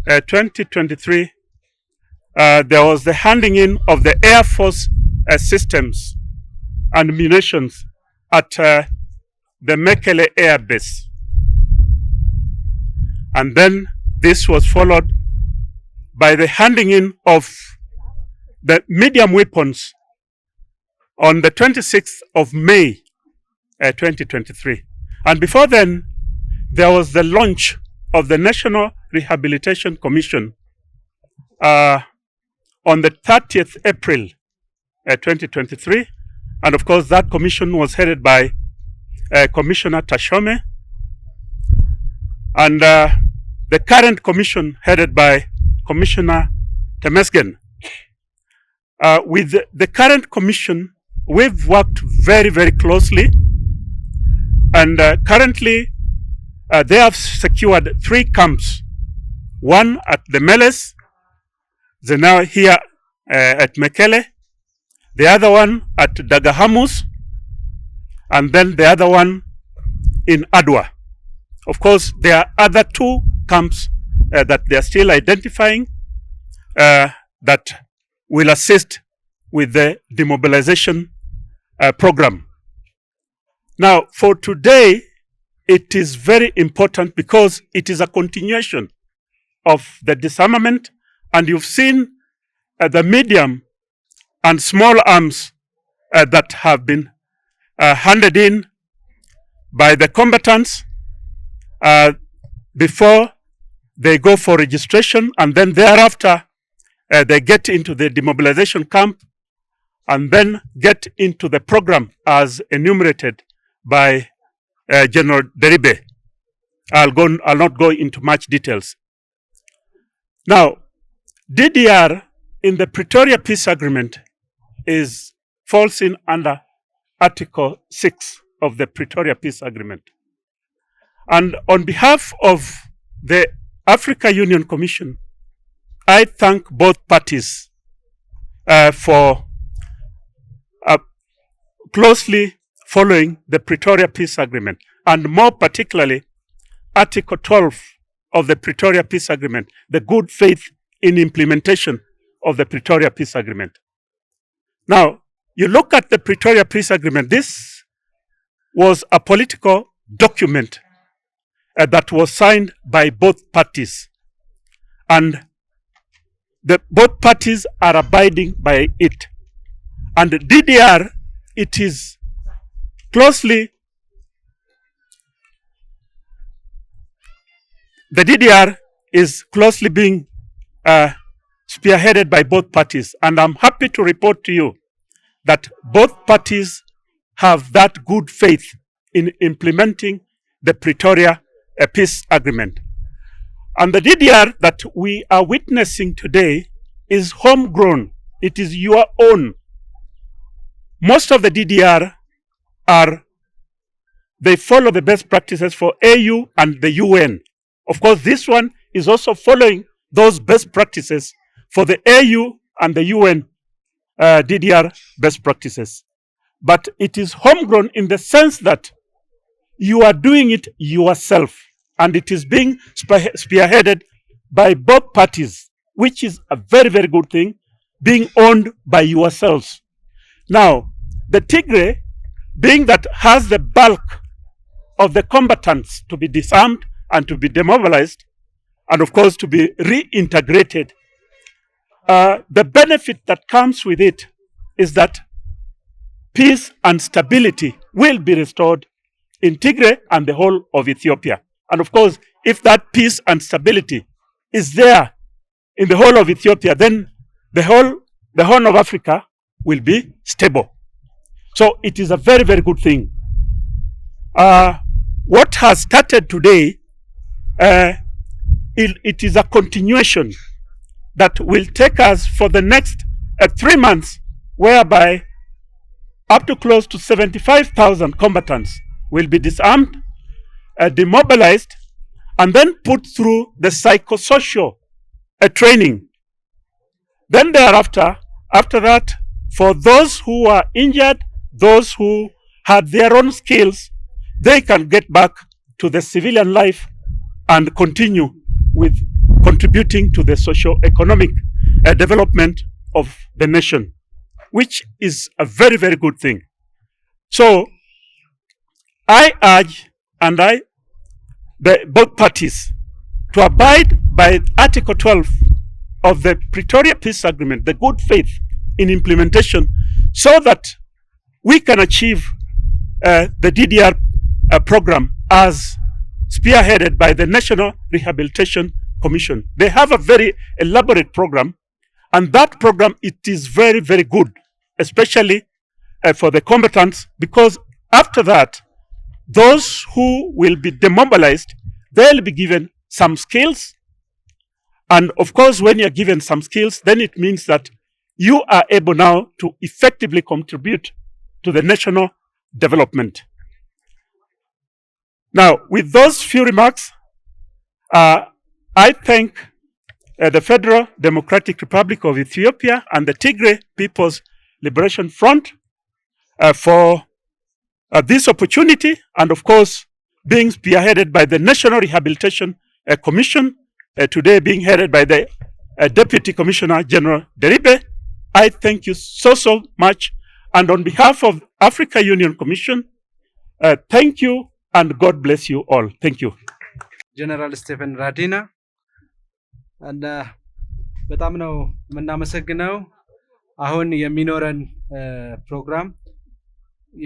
2023, there was the handing in of the Air Force systems and munitions at the Mekele Air Base. And then this was followed by the handing in of the medium weapons on the 26th of May 2023. And before then, there was the launch of the National Rehabilitation Commission on the 30th April 2023. And of course, that commission was headed by Commissioner Tashome, and the current commission headed by Commissioner Temesgen. With the current commission, we've worked very, very closely, and currently they have secured 3 camps, one at the Meles, they're now here at Mekele, the other one at Dagahamus, and then the other one in Adwa. Of course, there are other 2 camps that they are still identifying that will assist with the demobilization program. Now, for today, it is very important because it is a continuation of the disarmament, and you've seen the medium and small arms that have been handed in by the combatants before they go for registration, and then thereafter they get into the demobilization camp and then get into the program as enumerated by General Deribe. I'll not go into much details. Now, DDR in the Pretoria Peace Agreement falls in under Article 6 of the Pretoria Peace Agreement. And on behalf of the Africa Union Commission, I thank both parties for closely following the Pretoria Peace Agreement, and more particularly Article 12 of the Pretoria Peace Agreement, the good faith in implementation of the Pretoria Peace Agreement. Now, you look at the Pretoria Peace Agreement, this was a political document that was signed by both parties. And both parties are abiding by it. And the DDR, it is closely, the DDR is closely being spearheaded by both parties. And I'm happy to report to you that both parties have that good faith in implementing the Pretoria Peace Agreement. And the DDR that we are witnessing today is homegrown. It is your own. Most of the DDR they follow the best practices for AU and the UN. Of course, this one is also following those best practices for the AU and the UN DDR best practices. But it is homegrown in the sense that you are doing it yourself, and it is being spearheaded by both parties, which is a very, very good thing, being owned by yourselves. Now, the Tigray, being that has the bulk of the combatants to be disarmed and to be demobilized, and of course to be reintegrated, the benefit that comes with it is that peace and stability will be restored in Tigray and the whole of Ethiopia. And of course, if that peace and stability is there in the whole of Ethiopia, then the Horn of Africa will be stable. So it is a very, very good thing. What has started today, it is a continuation that will take us for the next 3 months, whereby up to close to 75,000 combatants will be disarmed, demobilized, and then put through the psychosocial training. Then thereafter, after that, for those who are injured, those who had their own skills, they can get back to the civilian life and continue with contributing to the socio-economic development of the nation, which is a very, very good thing. So I urge both parties to abide by Article 12 of the Pretoria Peace Agreement, the good faith in implementation, so that we can achieve the DDR program as spearheaded by the National Rehabilitation Commission. They have a very elaborate program, and that program, it is very, very good, especially for the combatants, because after that, those who will be demobilized, they'll be given some skills. And of course, when you're given some skills, then it means that you are able now to effectively contribute to the national development. Now, with those few remarks, I thank the Federal Democratic Republic of Ethiopia and the Tigray People's Liberation Front for this opportunity, and of course, being spearheaded by the National Rehabilitation Commission, today being headed by the Deputy Commissioner General Deribe. I thank you so much. And on behalf of Africa Union Commission, thank you and God bless you all. Thank you. General Stephen Radina, and በጣም ነው የምናመሰግነው። አሁን የሚኖረን ፕሮግራም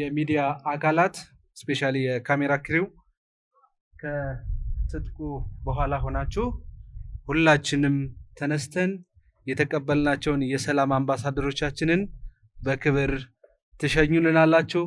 የሚዲያ አካላት ስፔሻሊ የካሜራ ክሪው ከትጥቁ በኋላ ሆናችሁ ሁላችንም ተነስተን የተቀበልናቸውን የሰላም አምባሳደሮቻችንን በክብር ትሸኙልናላችሁ።